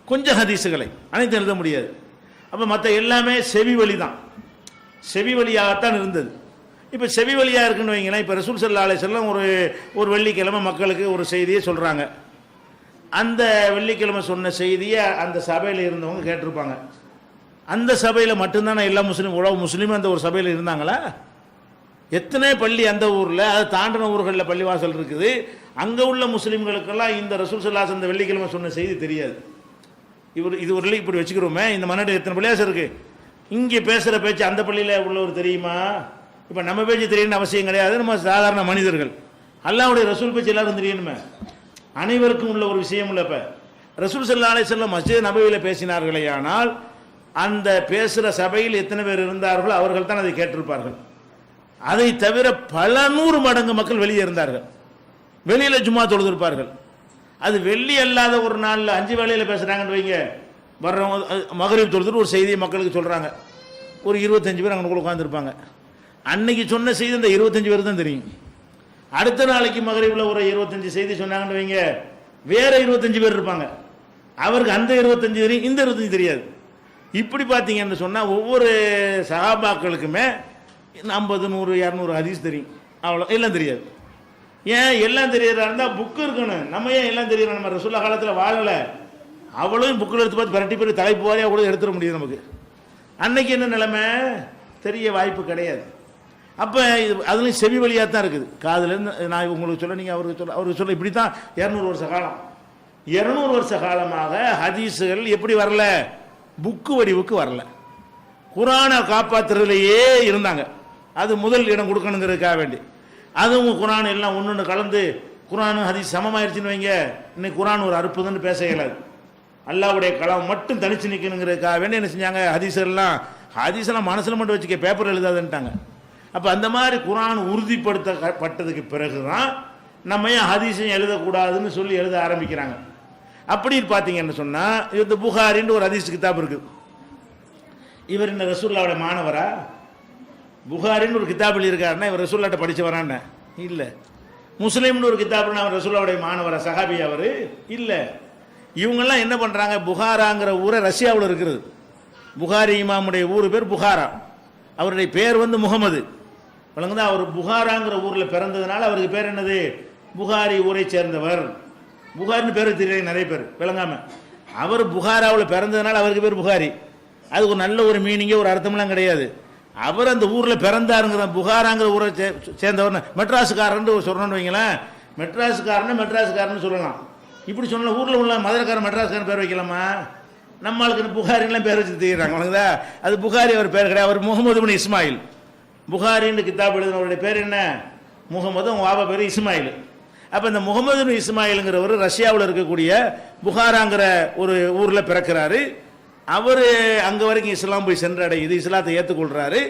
கொஞ்சம் ஹதீஸுகளை, அனைத்தும் எழுத முடியாது. அப்போ மற்ற எல்லாமே செவி வழி தான், செவி வழியாகத்தான் இருந்தது. இப்போ செவி வழியாக இருக்குன்னு வைங்களேன். இப்போ ரசூல் ஸல்லல்லாஹு அலைஹி வஸல்லம் ஒரு வெள்ளிக்கிழமை மக்களுக்கு ஒரு செய்தியை சொல்கிறாங்க. அந்த வெள்ளிக்கிழமை சொன்ன செய்தியை அந்த சபையில் இருந்தவங்க கேட்டிருப்பாங்க. அந்த சபையில் மட்டும்தானே எல்லா உலக முஸ்லீமும் அந்த ஒரு சபையில் இருந்தாங்களா? எத்தனை பள்ளி அந்த ஊரில், அதை தாண்டின ஊர்களில் பள்ளிவாசல் இருக்குது. அங்கே உள்ள முஸ்லீம்களுக்கெல்லாம் இந்த ரசூல் ஸல்லல்லாஹு அலைஹி வஸல்லம் இந்த வெள்ளிக்கிழமை சொன்ன செய்தி தெரியாது. இது ஒரு இப்படி வச்சுக்கிறோமே, இந்த மன்னடி எத்தனை பள்ளியாசம் இருக்குது, இங்கே பேசுகிற பேச்சு அந்த பள்ளியில் உள்ளவர் தெரியுமா? இப்போ நம்ம பேச்சு தெரியணும்னு அவசியம் கிடையாது, நம்ம சாதாரண மனிதர்கள். அல்லாஹ்வுடைய ரசூல் பேச்சு எல்லாரும் தெரியணுமே, அனைவருக்கும் உள்ள ஒரு விஷயம் இல்லை. இப்போ ரசூல் ஸல்லல்லாஹு அலைஹி வஸல்லம் மஸ்ஜித் நபவியில் பேசினார்களே, ஆனால் அந்த பேசுகிற சபையில் எத்தனை பேர் இருந்தார்களோ அவர்கள் தான் அதை கேட்டிருப்பார்கள். அதை தவிர பல நூறு மடங்கு மக்கள் வெளியே இருந்தார்கள், வெளியில் ஜும்மா தொழுதிருப்பார்கள். அது வெள்ளி அல்லாத ஒரு நாளில் 5 வேளையில் பேசுகிறாங்கன்னு வைங்க, வர்றவங்க மகரிப் தொழுதுட்டு ஒரு செய்தியை மக்களுக்கு சொல்கிறாங்க, ஒரு 25 பேர் அங்கே உட்காந்துருப்பாங்க. அன்னைக்கு சொன்ன செய்தி இந்த 25 பேர் தான் தெரியும். அடுத்த நாளைக்கு மகரிபில் ஒரு 25 செய்தி சொன்னாங்கன்னு வைங்க, வேற 25 பேர் இருப்பாங்க, அவருக்கு அந்த 25 தெரியும், இந்த 25 தெரியாது. இப்படி பார்த்தீங்கன்னு சொன்னால் ஒவ்வொரு சஹாபாக்களுக்குமே 50, 100, 200 ஹதீஸ் தெரியும், அவ்வளோ எல்லாம் தெரியாது. ஏன் எல்லாம் தெரியறதா இருந்தால் புக்கு இருக்கணும், நம்ம ஏன் எல்லாம் தெரியறோம்? நம்ம ரசூலுல்லாஹ் காலத்தில் வாழலை, அவ்வளோயும் புக்கில் எடுத்து பார்த்து பரட்டி போய் தலைப்பு வாரியாக கூட எடுத்துட முடியும் நமக்கு. அன்னைக்கு என்ன நிலைமை? தெரிய வாய்ப்பு கிடையாது. அப்போ இது அதுலேயும் செவி வழியாக தான் இருக்குது, காதுலேருந்து. நான் உங்களுக்கு சொல்ல, நீங்கள் அவருக்கு சொல்ல, இப்படி தான் 200 வருஷ காலம், 200 வருஷ காலமாக ஹதீஸுகள் எப்படி வரல? புக்கு வடிவுக்கு வரல. குரானை காப்பாற்றுறதுலையே இருந்தாங்க, அது முதல் இடம் கொடுக்கணுங்கிறதுக்காக வேண்டி. அதுவும் குரான் எல்லாம் ஒன்று கலந்து குரானும் ஹதீஸ் சமமாயிருச்சுன்னு வைங்க, இன்னைக்கு குரான் ஒரு அற்புதம்னு பேச இயலாது. அல்லாஹ்வுடைய கலாம் மட்டும் தனிச்சு நிற்கணுங்கிறதுக்காக வேண்டி என்ன செஞ்சாங்க? ஹதீஸெல்லாம் மனசில் மட்டும் வச்சுக்க, பேப்பர் எழுதாதுன்ட்டாங்க. அப்போ அந்த மாதிரி குரான் உறுதிப்படுத்தப்பட்டதுக்கு பிறகு தான் நம்ம ஏன் ஹதீஸையும் எழுதக்கூடாதுன்னு சொல்லி எழுத ஆரம்பிக்கிறாங்க. அப்படின்னு பார்த்தீங்கன்னு சொன்னால், இந்த புகாரின்னு ஒரு ஹதீஸ் கிதாப் இருக்குது. இவர் இந்த ரசூலுல்லாஹ்வுடைய மாணவரா? புகாரின்னு ஒரு கிதாபில் இருக்காருன்னா இவர் ரசூலுல்லாஹ்ட்ட படித்து வரான்னு இல்லை. முஸ்லீம்னு ஒரு கிதாப்னா அவர் ரசூலுல்லாஹ்வுடைய மாணவரா, சஹாபி அவர் இல்லை. இவங்கெல்லாம் என்ன பண்ணுறாங்க? புகாராங்கிற ஊரை ரஷ்யாவில் இருக்கிறது. புகாரி இமாமுடைய ஊர் பேர் புகாரா, அவருடைய பேர் வந்து முகமது. வழங்குதா? அவர் புகாராங்கிற ஊரில் பிறந்ததுனால அவருக்கு பேர் என்னது? புகாரி ஊரை சேர்ந்தவர். புகாரின்னு பேர் தெரியல நிறைய பேர் விளங்காமல். அவர் புகாராவில் பிறந்ததுனால அவருக்கு பேர் புகாரி. அது ஒரு நல்ல ஒரு மீனிங்கே ஒரு அர்த்தம்லாம் கிடையாது. அவர் அந்த ஊரில் பிறந்தாருங்கிற, புகாராங்கிற ஊரை சேர்ந்தவர். மெட்ராஸுக்காரன் சொல்லணும்னு வைங்களேன், மெட்ராஸுக்காரன்னு சொல்லலாம். இப்படி சொன்ன ஊரில் உள்ள மதுரைக்காரன் மெட்ராஸ்காரன் பேர் வைக்கலாமா? நம்மளுக்கு புகாரின்லாம் பேர் வச்சு தெரியுறாங்க உனக்குதா. அது புகாரி அவர் பேர் கிடையாது, அவர் முகமது பின் இஸ்மாயில். புகாரின்னு கிதாப் எழுதினவருடைய பேர் என்ன? முகமது. அவங்க வாபா பேர் இஸ்மாயில். அப்போ இந்த முகமது பின் இஸ்மாயிலுங்கிறவர் ரஷ்யாவில் இருக்கக்கூடிய புகாராங்கிற ஒரு ஊரில் பிறக்கிறாரு. அவர் அங்கே வரைக்கும் இஸ்லாம் போய் சென்றடையுது, இஸ்லாத்தை ஏற்றுக்கொள்கிறாரு.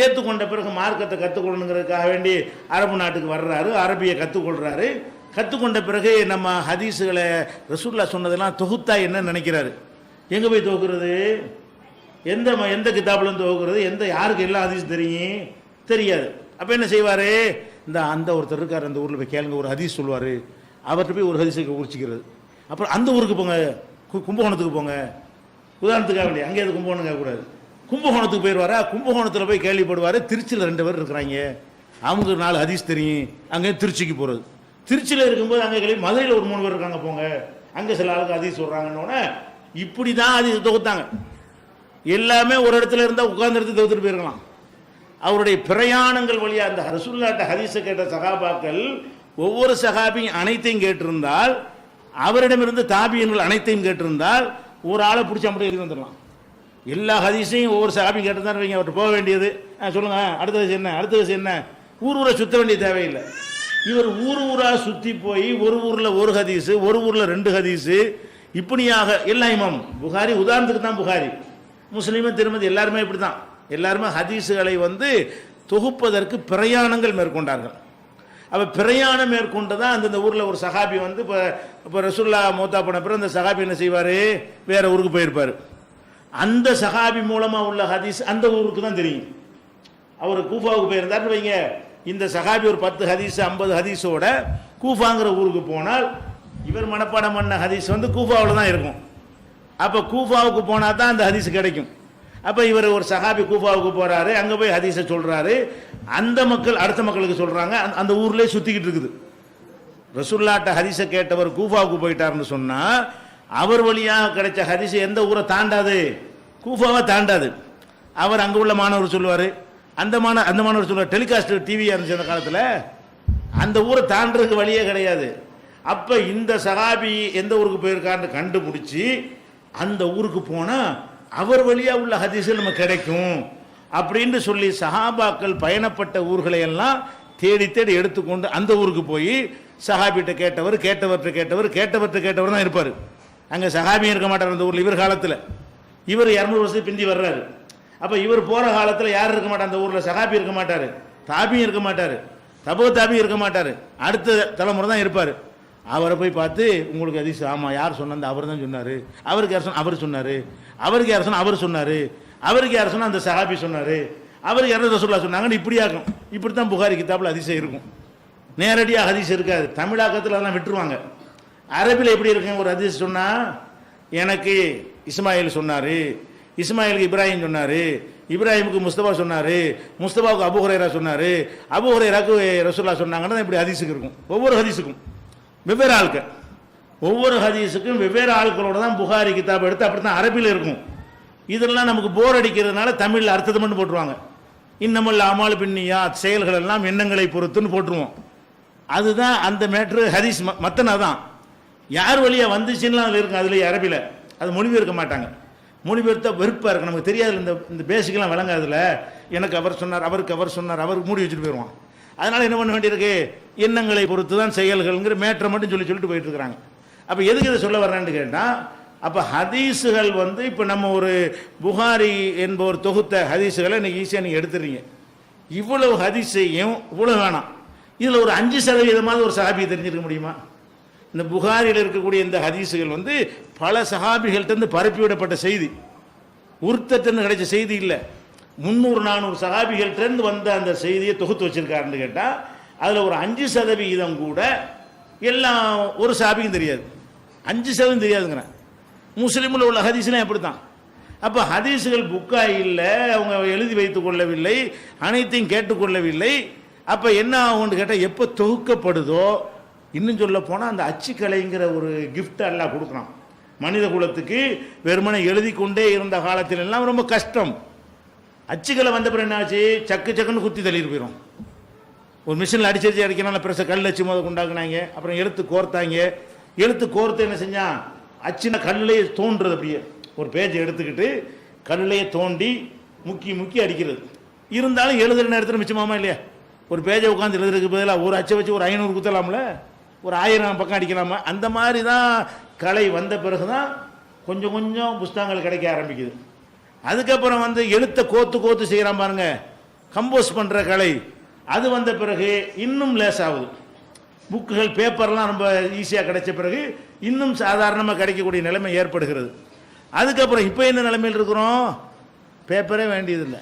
ஏற்றுக்கொண்ட பிறகு மார்க்கத்தை கற்றுக்கொள்ளணுங்கிறதுக்காக வேண்டி அரபு நாட்டுக்கு வர்றாரு, அரபியை கற்றுக்கொள்கிறாரு. கற்றுக்கொண்ட பிறகு நம்ம ஹதீஸுகளை ரசூலுல்லாஹ் சொன்னதெல்லாம் தொகுத்தா என்ன நினைக்கிறாரு? எங்கே போய் துவக்குறது? எந்த கிதாப்லேருந்து துவக்குறது? யாருக்கு எல்லா ஹதீஸ் தெரியும்? தெரியாது. அப்போ என்ன செய்வார்? அந்த ஒருத்தர் இருக்கார், அந்த ஊரில் போய் கேளுங்க, ஒரு ஹதீஸ் சொல்லுவார், அவர்கிட்ட போய் ஒரு ஹதீஸை குறிச்சிக்கிறது. அப்புறம் அந்த ஊருக்கு போங்க, கும்பகோணத்துக்கு போங்க, உதாரணத்துக்காக வேண்டிய அங்கே எது கும்பகோணம் கேட்கக்கூடாது, கும்பகோணத்துக்கு போயிடுவாரா, கும்பகோணத்தில் போய் கேள்விப்படுவார், திருச்சியில் 2 பேர் இருக்கிறாங்க, அவங்க 4 ஹதீஸ் தெரியும், அங்கே திருச்சிக்கு போகிறது. திருச்சியில் இருக்கும்போது அங்கே கேள்வி மதுரையில் ஒரு 3 பேர் இருக்காங்க, போங்க, அங்கே சில ஆளுக்கு ஹதீஸ் சொல்கிறாங்கன்னொன்னே இப்படி தான் ஹதீஸ் தொகுத்தாங்க. எல்லாமே ஒரு இடத்துல இருந்தால் உட்கார்ந்து எடுத்து தொகுத்துட்டு போயிருக்கலாம். அவருடைய பிரயாணங்கள் வழியாக அந்த ரசூலுல்லாஹ்ட்ட ஹதீஸை கேட்ட சகாபாக்கள் ஒவ்வொரு சகாபியும் அனைத்தையும் கேட்டிருந்தால், அவரிடமிருந்து தாபியன்கள் அனைத்தையும் கேட்டிருந்தால், ஒரு ஆளை பிடிச்ச மட்டும் எழுதி வந்துடலாம். எல்லா ஹதீஸையும் ஒவ்வொரு சகாபியும் கேட்டிருந்தாரு வைங்க, அவர்கிட்ட போக வேண்டியது, சொல்லுங்க அடுத்த விஷயம் என்ன, அடுத்த விஷயம் என்ன, ஊரை சுற்ற வேண்டிய தேவையில்லை. இவர் ஊராக சுற்றி போய் ஒரு ஊரில் ஒரு ஹதீஸு, ஒரு ஊரில் 2 ஹதீஸு, இப்படியாக எல்லா இமாம் புகாரி உதாரணத்துக்கு தான், புகாரி முஸ்லீமும் திருமதி எல்லாருமே இப்படி தான், எல்லாருமே ஹதீஸுகளை தொகுப்பதற்கு பிரயாணங்கள் மேற்கொண்டார்கள். அப்போ பிரயாணம் மேற்கொண்டதான் அந்தந்த ஊரில் ஒரு சஹாபி இப்போ ரசூலுல்லாஹ் மௌத்தா போன பிறகு அந்த சஹாபி என்ன செய்வார்? வேற ஊருக்கு போயிருப்பார். அந்த சஹாபி மூலமாக உள்ள ஹதீஸ் அந்த ஊருக்கு தான் தெரியும். அவர் கூஃபாவுக்கு போயிருந்தாருன்னு வைங்க, இந்த சஹாபி ஒரு 10 ஹதீஸ் 50 ஹதீஸோட கூஃபாங்கிற ஊருக்கு போனால் இவர் மனப்பாடம் பண்ண ஹதீஸ் கூஃபாவில் தான் இருக்கும். அப்போ கூஃபாவுக்கு போனால் தான் அந்த ஹதீஸ் கிடைக்கும். அப்போ இவர் ஒரு சஹாபி கூஃபாவுக்கு போகிறாரு, அங்கே போய் ஹதீஸை சொல்கிறாரு, அந்த மக்கள் அடுத்த மக்களுக்கு சொல்கிறாங்க, அந்த ஊர்லேயே சுற்றிக்கிட்டு இருக்குது. ரசூலுல்லாஹ்ட்ட ஹதீஸை கேட்டவர் கூஃபாவுக்கு போயிட்டாருன்னு சொன்னால் அவர் வழியாக கிடைச்ச ஹதீஸ் எந்த ஊரை தாண்டாது? கூஃபாவை தாண்டாது. அவர் அங்கே உள்ள மாணவர் சொல்லுவார், அந்த மாணவர் சொல்லுவார், டெலிகாஸ்ட் டிவியாக இருந்துச்சு அந்த காலத்தில், அந்த ஊரை தாண்டதுக்கு வழியே கிடையாது. அப்போ இந்த சஹாபி எந்த ஊருக்கு போயிருக்காருன்னு கண்டுபிடிச்சி அந்த ஊருக்கு போனால் அவர் வழியாக உள்ள ஹதீஸில் நம்ம கிடைக்கும் அப்படின்னு சொல்லி சஹாபாக்கள் பயணப்பட்ட ஊர்களை எல்லாம் தேடி தேடி எடுத்துக்கொண்டு அந்த ஊருக்கு போய் சஹாபிட்ட கேட்டவர் தான் இருப்பார். அங்கே சஹாபியும் இருக்க மாட்டார் அந்த ஊரில். இவர் காலத்தில் இவர் 200 வருஷத்துக்கு பிந்தி வர்றாரு. அப்போ இவர் போகிற காலத்தில் யார் இருக்க மாட்டார் அந்த ஊரில்? சஹாபி இருக்க மாட்டார், தாபியும் இருக்க மாட்டார், தாபியும் இருக்க மாட்டார், அடுத்த தலைமுறை தான் இருப்பார். அவரை போய் பார்த்து உங்களுக்கு ஹதீஸ் ஆமாம் யார் சொன்ன? அவர் தான் சொன்னார். அவருக்கு யார் சொன்ன? அவர் சொன்னார். அவருக்கு யார் சொன்ன? அவர் சொன்னார். அவருக்கு யார் சொன்னால் அந்த சஹாபி சொன்னார். அவருக்கு யாரும் ரசூலுல்லாஹ் சொன்னாங்கன்னு இப்படியாகும். இப்படி தான் புகாரி கிதாபில் ஹதீஸே இருக்கும். நேரடியாக ஹதீஸ் இருக்காது, தமிழாக்கத்தில் அதெல்லாம் விட்டுருவாங்க. அரபியில் எப்படி இருக்குங்க? ஒரு ஹதீஸ் சொன்னால் எனக்கு இஸ்மாயில் சொன்னார், இஸ்மாயிலுக்கு இப்ராஹிம் சொன்னார், இப்ராஹிமுக்கு முஸ்தபா சொன்னார், முஸ்தபாவுக்கு அபூ ஹுரைரா சொன்னார், அபூ ஹுரைராக்கு ரசூலுல்லாஹ் சொன்னாங்கன்னா இப்படி ஹதீஸுக்கு இருக்கும். ஒவ்வொரு ஹதீஸுக்கும் வெவ்வேறு ஆட்கள், ஒவ்வொரு ஹதீஸுக்கும் வெவ்வேறு ஆட்களோட தான் புகாரி கிதாப் எடுத்து அப்படி தான் அரபியில் இருக்கும். இதெல்லாம் நமக்கு போர் அடிக்கிறதுனால தமிழில் அர்த்தத்தை மட்டும் போட்டுருவாங்க. இன்னமல் அமால் பின்னியா, செயல்கள் எல்லாம் எண்ணங்களை பொறுத்துன்னு போட்டுருவோம். அதுதான் அந்த மேட்ரு. ஹதீஸ் மத்தனா தான் யார் வழியாக வந்துச்சுன்னா அதில் இருக்கும். அதில் அரபியில் அது மொழிபெயர்க்க மாட்டாங்க. மொழிபெயர்த்தா வெறுப்பாக இருக்கு, நமக்கு தெரியாது. இந்த பேசிக்கெல்லாம் விளங்காதுல. எனக்கு அவர் சொன்னார், அவருக்கு அவர் சொன்னார், அவருக்கு மூடி வச்சுட்டு போயிடுவான். அதனால் என்ன பண்ண வேண்டியிருக்கு? எண்ணங்களை பொறுத்து தான் செயல்கள்ங்கிற மேட்டரை மட்டும் சொல்லிட்டு போயிட்டு இருக்கிறாங்க. அப்போ எதுக்கு இதை சொல்ல வர்றேன்னு கேட்டால், அப்போ ஹதீஸுகள் இப்போ நம்ம ஒரு புகாரி என்பவர் தொகுத்த ஹதீஸுகளை இன்னைக்கு ஈஸியாக நீங்கள் எடுத்துறீங்க. இவ்வளவு ஹதீஸையும் இவ்வளோ வேணாம், இதில் ஒரு 5% ஒரு சஹாபியை தெரிஞ்சிருக்க முடியுமா? இந்த புகாரியில் இருக்கக்கூடிய இந்த ஹதீஸுகள் பல சஹாபிகள்கிட்ட பரப்பி விடப்பட்ட செய்தி, உருத்தன்னு கிடைச்ச செய்தி இல்லை. 300-400 சஹாபிகள்கிட்ட வந்த அந்த செய்தியை தொகுத்து வச்சிருக்காருன்னு கேட்டால் அதில் ஒரு 5% கூட எல்லாம் ஒரு சஹாபிக்கும் தெரியாது. 5% தெரியாதுங்கிறேன். முஸ்லீமில் உள்ள ஹதீஸ்லாம் எப்படி தான்? அப்போ ஹதீஸுகள் புக்காக இல்லை, அவங்க எழுதி வைத்து கொள்ளவில்லை, அனைத்தையும் கேட்டுக்கொள்ளவில்லை. அப்போ என்ன ஆகும்னு கேட்டால், எப்போ தொகுக்கப்படுதோ, இன்னும் சொல்ல போனால் அந்த அச்சுக்கலைங்கிற ஒரு கிஃப்ட் எல்லாம் கொடுக்குறான் மனித குலத்துக்கு. வெறுமனை எழுதி கொண்டே இருந்த காலத்தில் எல்லாம் ரொம்ப கஷ்டம். அச்சுக்களை வந்த பிறகு என்ன ஆச்சு? சக்குன்னு குத்தி தள்ளிட்டு போயிடும். ஒரு மிஷினில் அடிச்சு அடிக்கணும், பெருசாக கல் அச்சு முதல் கொண்டாக்குனாங்க. அப்புறம் எழுத்து கோர்த்தாங்க. எழுத்து கோர்த்து என்ன செஞ்சான்? அச்சுனா கல்லே தோன்றுறது, அப்படியே ஒரு பேஜ் எடுத்துக்கிட்டு கல்லையே தோண்டி முக்கி முக்கி அடிக்கிறது. இருந்தாலும் எழுதுகிற நேரத்தில் மிச்சமாமா இல்லையா? ஒரு பேஜை உட்காந்து எழுதுறதுக்கு பதிலாக ஒரு அச்சை வச்சு ஒரு 500 குத்தலாம்ல, ஒரு 1000 பக்கம் அடிக்கலாமா? அந்த மாதிரி தான் கலை வந்த பிறகு தான் கொஞ்சம் கொஞ்சம் புஸ்தகங்கள் கிடைக்க ஆரம்பிக்குது. அதுக்கப்புறம் வந்து எழுத்தை கோத்து கோத்து செய்கிறான் பாருங்க, கம்போஸ் பண்ணுற கலை, அது வந்த பிறகு இன்னும் லேசாகுது. புக்குகள் பேப்பர்லாம் ரொம்ப ஈஸியாக கிடைச்ச பிறகு இன்னும் சாதாரணமாக கிடைக்கக்கூடிய நிலைமை ஏற்படுகிறது. அதுக்கப்புறம் இப்போ என்ன நிலைமையில் இருக்கிறோம்? பேப்பரே வேண்டியதில்லை.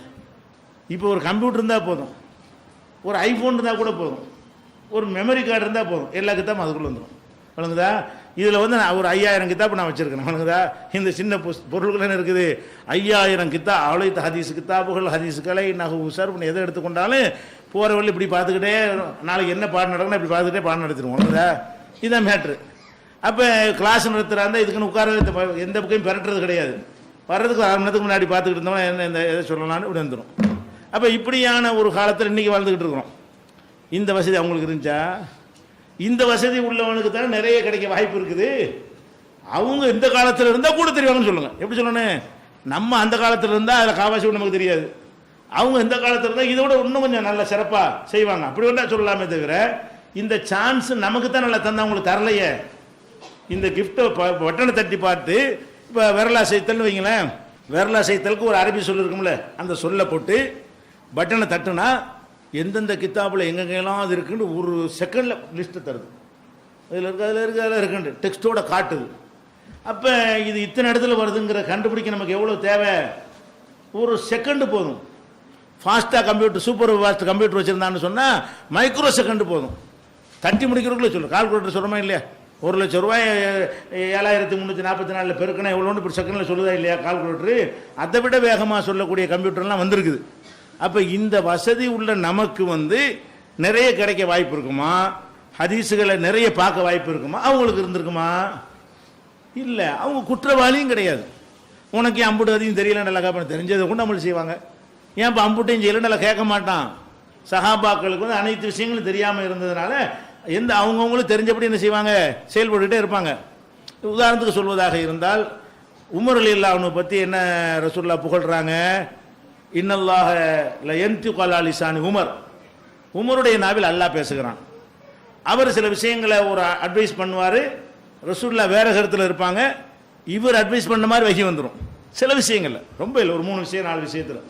இப்போ ஒரு கம்ப்யூட்டர் இருந்தால் போதும், ஒரு ஐஃபோன் இருந்தால் கூட போதும், ஒரு மெமரி கார்டு இருந்தால் போதும், எல்லா கித்தாப்பும் அதுக்குள்ளே வந்துடும். வழங்குதா? இதில் வந்து நான் ஒரு 5000 கித்தாப்பு நான் வச்சுருக்கேன். வழங்குதா? இந்த சின்ன பொருள்கள் இருக்குது 5000 கித்தா அவ்வளோ ஹதீஸ் கித்தாப்புகள், ஹதீஸ் கலை, நகு சர்வ் எதை எடுத்துக்கொண்டாலும் போகிற வழி இப்படி பார்த்துக்கிட்டே நாளைக்கு என்ன பாடம் நடக்கணும் இப்படி பார்த்துக்கிட்டே பாடம் நடத்திடுவோம். வழங்குதா? இதுதான் மேட்ரு. அப்போ கிளாஸ் நடத்துகிறாந்தா இதுக்குன்னு உட்கார எந்த பக்கையும் பெரட்டுறது கிடையாது. வர்றதுக்கு 1/2 மணி நேரத்துக்கு முன்னாடி பார்த்துக்கிட்டு இருந்தோம்னா என்ன எதை சொல்லலான்னு இப்படி வந்துடும். அப்போ இப்படியான ஒரு காலத்தில் இன்றைக்கி வாழ்ந்துக்கிட்டு இருக்கிறோம். இந்த வசதி அவங்களுக்கு இருந்துச்சா? இந்த வசதி உள்ளவனுக்கு தான் நிறைய கிடைக்க வாய்ப்பு இருக்குது. அவங்க இந்த காலத்தில் இருந்தால் கூட தெரிவாங்கன்னு சொல்லுங்கள். எப்படி சொல்லணும்? நம்ம அந்த காலத்தில் இருந்தால் அதில் காவாசி நமக்கு தெரியாது. அவங்க இந்த காலத்தில் இருந்தால் இதை விட இன்னும் கொஞ்சம் நல்ல சிறப்பாக செய்வாங்க. அப்படி வேண்டாம் சொல்லலாமே தவிர இந்த சான்ஸ் நமக்கு தான் நல்லா தந்தா அவங்களுக்கு தரலையே. இந்த கிஃப்ட்டை பட்டனை தட்டி பார்த்து இப்போ விரலா செய்தல்னு வைங்களேன், விரலா செய்தலுக்கு ஒரு அரபி சொல் இருக்கும்ல, அந்த சொல்லை போட்டு பட்டனை தட்டுனா எந்தெந்த கித்தாப்பில் எங்கெங்கெல்லாம் அது இருக்குன்னு ஒரு செகண்டில் லிஸ்ட்டு தருது. அதில் இருக்குது அதில் இருக்குது அதில் இருக்குன்னு டெக்ஸ்ட்டோட காட்டுது. அப்போ இது இத்தனை இடத்துல வருதுங்கிற கண்டுபிடிக்க நமக்கு எவ்வளோ தேவை? ஒரு செகண்டு போதும். ஃபாஸ்ட்டாக கம்ப்யூட்டர், சூப்பர் ஃபாஸ்ட் கம்ப்யூட்டர் வச்சுருந்தான்னு சொன்னால் மைக்ரோ செகண்டு போதும். தட்டி முடிக்கிறதுக்குள்ளே சொல்லு. கால்குலேட்டர் சொல்கிறோமா இல்லையா? 1 லட்சம் ரூபாய் 7344 பெருக்கணும் எவ்வளோன்னு இப்போ செகண்டில் சொல்லுதா இல்லையா கால்குலேட்டரு? அதை விட வேகமாக சொல்லக்கூடிய கம்ப்யூட்டர்லாம் வந்திருக்குது. அப்போ இந்த வசதி உள்ள நமக்கு வந்து நிறைய கிடைக்க வாய்ப்பு இருக்குமா? ஹதீஸுகளை நிறைய பார்க்க வாய்ப்பு இருக்குமா? அவங்களுக்கு இருந்திருக்குமா? இல்லை. அவங்க குற்றவாளியும் கிடையாது. உனக்கு அம்புட்டு அதையும் தெரியல, நல்லா கேட்பேன், தெரிஞ்சதை கொண்டு நம்மளும் செய்வாங்க. ஏன் இப்போ அம்புட்டையும் செய்யல நல்லா கேட்க மாட்டான். சஹாபாக்களுக்கு வந்து அனைத்து விஷயங்களும் தெரியாமல் இருந்ததுனால எந்த அவங்கவுங்களும் தெரிஞ்சபடி என்ன செய்வாங்க? செயல்பட்டுக்கிட்டே இருப்பாங்க. உதாரணத்துக்கு சொல்வதாக இருந்தால் உமர் ரலியல்லாஹு அன்ஹு பற்றி என்ன ரசூலுல்லாஹ் புகழ்றாங்க? இன்னல்லாஹ லயன்திகு அலா லிசானி உமர். உமருடைய நாவில் அல்லாஹ் பேசுகிறான். அவர் சில விஷயங்களை ஒரு அட்வைஸ் பண்ணுவார், ரசூலுல்லாஹ் வேற கருத்தில் இருப்பாங்க, இவர் அட்வைஸ் பண்ண மாதிரி வகி வந்துடும் சில விஷயங்கள்ல, ரொம்ப இல்லை, ஒரு 3 விஷயம் 4 விஷயத்தில்.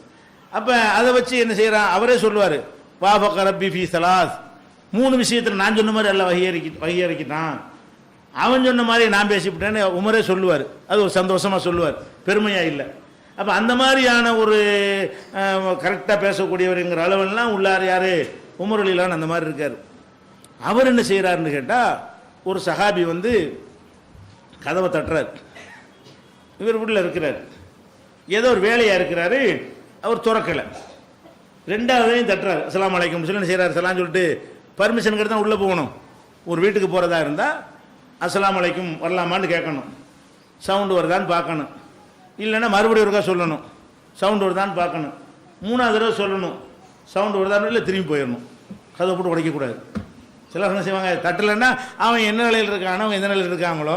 அப்போ அதை வச்சு என்ன செய்கிறான்? அவரே சொல்லுவார், வாஃபக ரப்பி ஃபீ ஸலாஸ், 3 விஷயத்தில் நான் சொன்ன மாதிரி எல்லாம் வகி இறக்கிட்டான், அவன் சொன்ன மாதிரி நான் பேசிவிட்டேன்னு உமரே சொல்லுவார். அது ஒரு சந்தோஷமாக சொல்லுவார், பெருமையாக இல்லை. அப்போ அந்த மாதிரியான ஒரு கரெக்டாக பேசக்கூடியவருங்கிற அளவெல்லாம் உள்ளார் யார்? உமர் ரலியல்லாஹு அன்ஹு அந்த மாதிரி இருக்கார். அவர் என்ன செய்கிறாருன்னு கேட்டால், ஒரு சஹாபி வந்து கதவை தட்டுறார், இவர் வீட்டில் இருக்கிறார், ஏதோ ஒரு வேலையாக இருக்கிறாரு, அவர் திறக்கலை. 2ஆவதையும் தட்டுறாரு, அஸ்ஸலாமு அலைக்கும் சொல்லி என்ன செய்கிறார்? சலாம் சொல்லிட்டு பர்மிஷன் தான் உள்ளே போகணும். ஒரு வீட்டுக்கு போகிறதா இருந்தால் அஸ்ஸலாமு அலைக்கும் வரலாமான்னு கேட்கணும், சவுண்டு வருதான்னு பார்க்கணும், இல்லைன்னா மறுபடியும் ஒருக்கா சொல்லணும், சவுண்டு வருதான்னு பார்க்கணும், 3ஆவது தடவை சொல்லணும், சவுண்டு வருதான்னு, இல்லை திரும்பி போயிடணும், கதை போட்டு உடைக்கக்கூடாது. சிலர் என்ன செய்வாங்க? தட்டலைன்னா அவன் என்ன நிலையில் இருக்கானோ, அவங்க எந்த நிலையில் இருக்காங்களோ,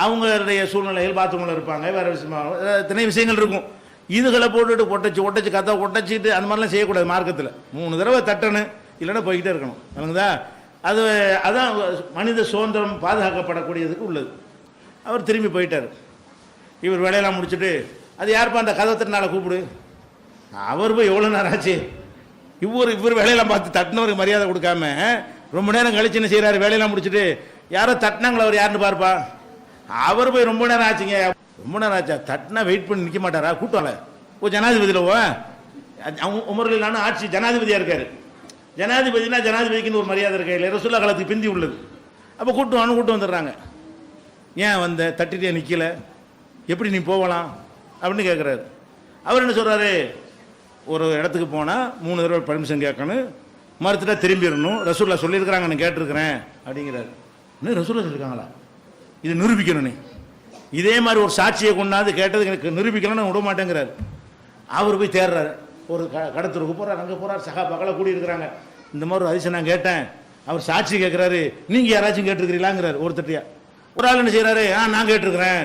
அவங்களுடைய சூழ்நிலைகள் பாத்ரூமில் இருப்பாங்க, வேறு விஷயமாக எத்தனை விஷயங்கள் இருக்கும். இதுகளை போட்டுட்டு ஒட்டச்சு கதை ஒட்டச்சிட்டு அந்த மாதிரிலாம் செய்யக்கூடாது மார்க்கத்தில். 3 தடவை தட்டணும், இல்லைன்னா போய்கிட்டே இருக்கணும். அதுங்கதா அது அதான் மனித சுதந்திரம் பாதுகாக்கப்படக்கூடியதுக்கு உள்ளது. அவர் திரும்பி போயிட்டார். இவர் வேலையெல்லாம் முடிச்சுட்டு, அது யாருப்பா அந்த கதை தட்டினால கூப்பிடு. அவர் போய் எவ்வளோ நேரம் ஆச்சு? இவர் வேலையெல்லாம் பார்த்து தட்டினவருக்கு மரியாதை கொடுக்காம ரொம்ப நேரம் கழிச்சு என்ன செய்கிறாரு? வேலையெல்லாம் முடிச்சுட்டு யாரோ தட்டினாங்களா, அவர் யாருன்னு பார்ப்பா. அவர் போய் ரொம்ப நேரம் ஆச்சுங்க. ரொம்ப நேரம் ஆச்சா? தட்டினா வெயிட் பண்ணி நிற்க மாட்டாரா? கூட்டால ஓ ஜனாதிபதியில் உமர் ரலியல்லாஹு அன்ஹு ஆட்சி ஜனாதிபதியாக இருக்கார். ஜனாதிபதினா ஜனாதிபதிக்குன்னு ஒரு மரியாதை இருக்கா இல்லை? ரசூலுல்லாஹ் காலத்துக்கு பிந்தி உள்ளது. அப்போ கூட்டு வந்துடுறாங்க. ஏன் வந்த தட்டிட்டே நிற்கல, எப்படி நீ போகலாம் அப்படின்னு கேட்குறாரு. அவர் என்ன சொல்கிறாரு? ஒரு இடத்துக்கு போனால் 3 தடவை பர்மிஷன் கேட்கணும், மறுத்துட்டா திரும்பிடணும், ரசூலுல்லாஹ் சொல்லியிருக்கிறாங்க, நான் கேட்டிருக்கிறேன் அப்படிங்கிறாரு. இன்னும் ரசூலுல்லாஹ் சொல்லியிருக்காங்களா? இது நிரூபிக்கணும். நீ இதே மாதிரி ஒரு சாட்சியை கொண்டாந்து கேட்டது எனக்கு நிரூபிக்கணும்னு விட மாட்டேங்கிறார். அவர் போய் தேடுறாரு, ஒரு கடத்தருக்கு போகிறார், அங்கே போகிறார், சஹாபாக்களை கூடி இருக்கிறாங்க, இந்த மாதிரி ஒரு ஹதீஸை நான் கேட்டேன், அவர் சாட்சி கேட்குறாரு, நீங்கள் யாராச்சும் கேட்டிருக்கிறீங்களாங்கிறார். ஒரு தட்டியா ஒரு ஆள் என்ன செய்கிறாரு? நான் கேட்டிருக்கிறேன்,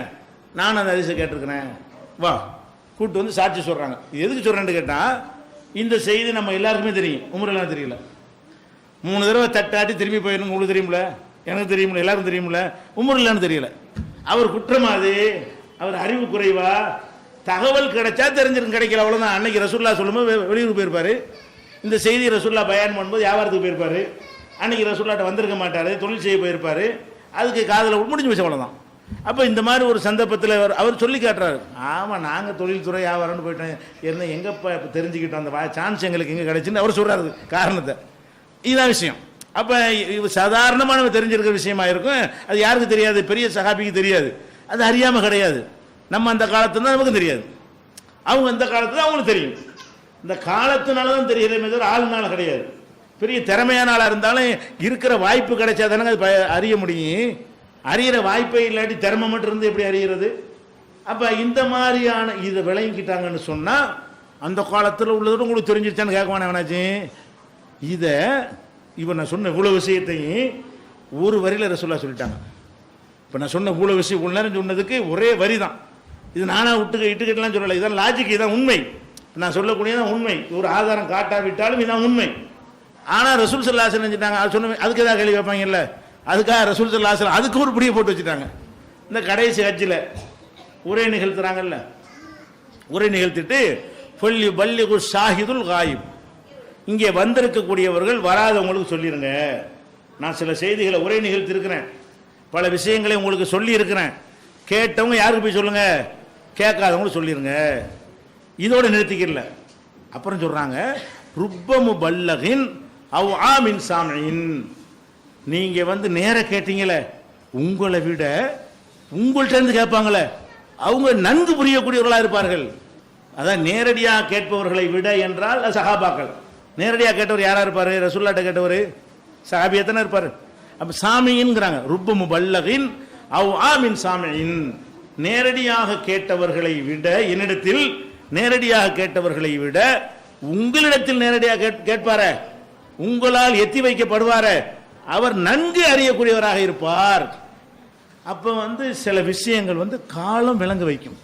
நான் அந்த ஹதீஸை கேட்டிருக்கிறேன். வா கூப்பிட்டு வந்து சாட்சி சொல்கிறாங்க. எதுக்கு சொல்கிறேன்னு கேட்டால், இந்த செய்தி நம்ம எல்லாருக்குமே தெரியும், உமரெல்லாம் தெரியல. 3 தடவை தட்டாட்டி திரும்பி போயிடணும், உங்களுக்கு தெரியுமில்ல, எனக்கு தெரியுமில்ல, எல்லாருக்கும் தெரியுமில்ல, உமரெல்லான்னு தெரியல. அவர் குற்றமா அது? அவர் அறிவு குறைவா? தகவல் கிடைச்சா தெரிஞ்சிருக்கும், கிடைக்கல அவ்வளோதான். அன்னைக்கு ரசூல்லா சொல்லும்போது வெளியூருக்கு போயிருப்பாரு, இந்த செய்தி ரசூல்லா பயான் பண்ணும்போது வியாபாரத்துக்கு போயிருப்பாரு, அன்னைக்கு ரசூல்லாட்ட வந்திருக்க மாட்டார், தொழில் செய்ய போயிருப்பாரு, அதுக்கு காதில் முடிஞ்சு வச்ச அவ்வளோதான். அப்போ இந்த மாதிரி ஒரு சந்தர்ப்பத்தில் அவர் சொல்லி காட்டுறாரு, ஆமாம் நாங்கள் தொழில்துறை வியாபாரம்னு போயிட்டோம், என்ன எங்கப்பா இப்போ தெரிஞ்சுக்கிட்டோம், அந்த சான்ஸ் எங்களுக்கு எங்கே கிடைச்சுன்னு அவர் சொல்கிறாரு காரணத்தை. இதுதான் விஷயம். அப்போ சாதாரணமான தெரிஞ்சிருக்கிற விஷயமா இருக்கும், அது யாருக்கு தெரியாது, பெரிய சஹாபிக்கு தெரியாது, அது அறியாமல் கிடையாது. நம்ம அந்த காலத்துல தான் நமக்கு தெரியாது, அவங்க இந்த காலத்துல அவங்களுக்கு தெரியும். இந்த காலத்தினால தான் தெரிகிறமே தவிர ஆளுனால கிடையாது. பெரிய திறமையான ஆளாக இருந்தாலும் இருக்கிற வாய்ப்பு கிடைச்சா தானே அது அறிய முடியும். அறிகிற வாய்ப்பே இல்லாட்டி திறமை மட்டும் இருந்து எப்படி அறிகிறது? அப்போ இந்த மாதிரியான இதை விளங்கிக்கிட்டாங்கன்னு சொன்னால், அந்த காலத்தில் உள்ளதோடு உங்களுக்கு தெரிஞ்சிருச்சான்னு கேட்கவானே வேணாச்சு. இதை இவன் நான் சொன்ன இவ்வளோ விஷயத்தையும் ஒரு வரியில் ரசூலுல்லாஹ் சொல்லிட்டாங்க. இப்போ நான் சொன்ன இவ்வளோ விஷயம் இவ்வளோ நேரம் சொன்னதுக்கு ஒரே வரி தான். இது நானாக இட்டுக்கிட்டலாம் சொல்லலை, இதான் லாஜிக், இதான் உண்மை. நான் சொல்லக்கூடியதான் உண்மை, ஒரு ஆதாரம் காட்டாவிட்டாலும் இதான் உண்மை. ஆனால் ரசூல் ஸல்லல்லாஹு அலைஹி வஸல்லம் செஞ்சுட்டாங்க, அது சொன்ன அதுக்கு ஏதாவது கேள்வி வைப்பாங்கல்ல, அதுக்காக ரசூல் ஸல்லல்லாஹு அலைஹி வஸல்லம் அதுக்கு ஒரு பிடியை போட்டு வச்சுட்டாங்க. இந்த கடைசி ஹஜ்ஜில் உரை நிகழ்த்துறாங்கல்ல, உரை நிகழ்த்திட்டு ஃபல்லி பல்லிகு ஷாஹிதுல் காயிப், இங்கே வந்திருக்கக்கூடியவர்கள் வராதவங்களுக்கு சொல்லிடுங்க. நான் சில செய்திகளை உரை நிகழ்த்திருக்கிறேன், பல விஷயங்களை உங்களுக்கு சொல்லி இருக்கிறேன், கேட்டவங்க யாருக்கு போய் சொல்லுங்க, கேட்காதவங்களுக்கு சொல்லிடுங்க. இதோடு நிறுத்திக்கல. அப்புறம் சொல்றாங்க, ருப்பமு பல்லகின் அவ் ஆமின் சாமின், நீங்க வந்து நேர கேட்டீங்களே, உங்களை விட உங்கள்கிட்ட இருந்து கேட்பாங்களே அவங்க நன்கு புரியக்கூடியவர்களாக இருப்பார்கள். அதான் நேரடியாக கேட்பவர்களை விட என்றால் சஹாபாக்கள். நேரடியாக கேட்டவர் யாரா இருப்பாரு? ரசூலுல்லாஹ்ட்ட கேட்டவர் சஹாபி எத்தனை இருப்பாரு? அப்ப சாமியின்ங்கிறாங்க. ருப்பமு பல்லகின் அவ் ஆமின் சாமியின், நேரடியாக கேட்டவர்களை விட, என்னிடத்தில் நேரடியாக கேட்டவர்களை விட உங்களிடத்தில் நேரடியாக கேட்பார, உங்களால் எத்தி வைக்கப்படுவார, அவர் நன்கு அறியக்கூடியவராக இருப்பார். அப்ப வந்து சில விஷயங்கள் வந்து காலம் விளங்க வைக்கும்.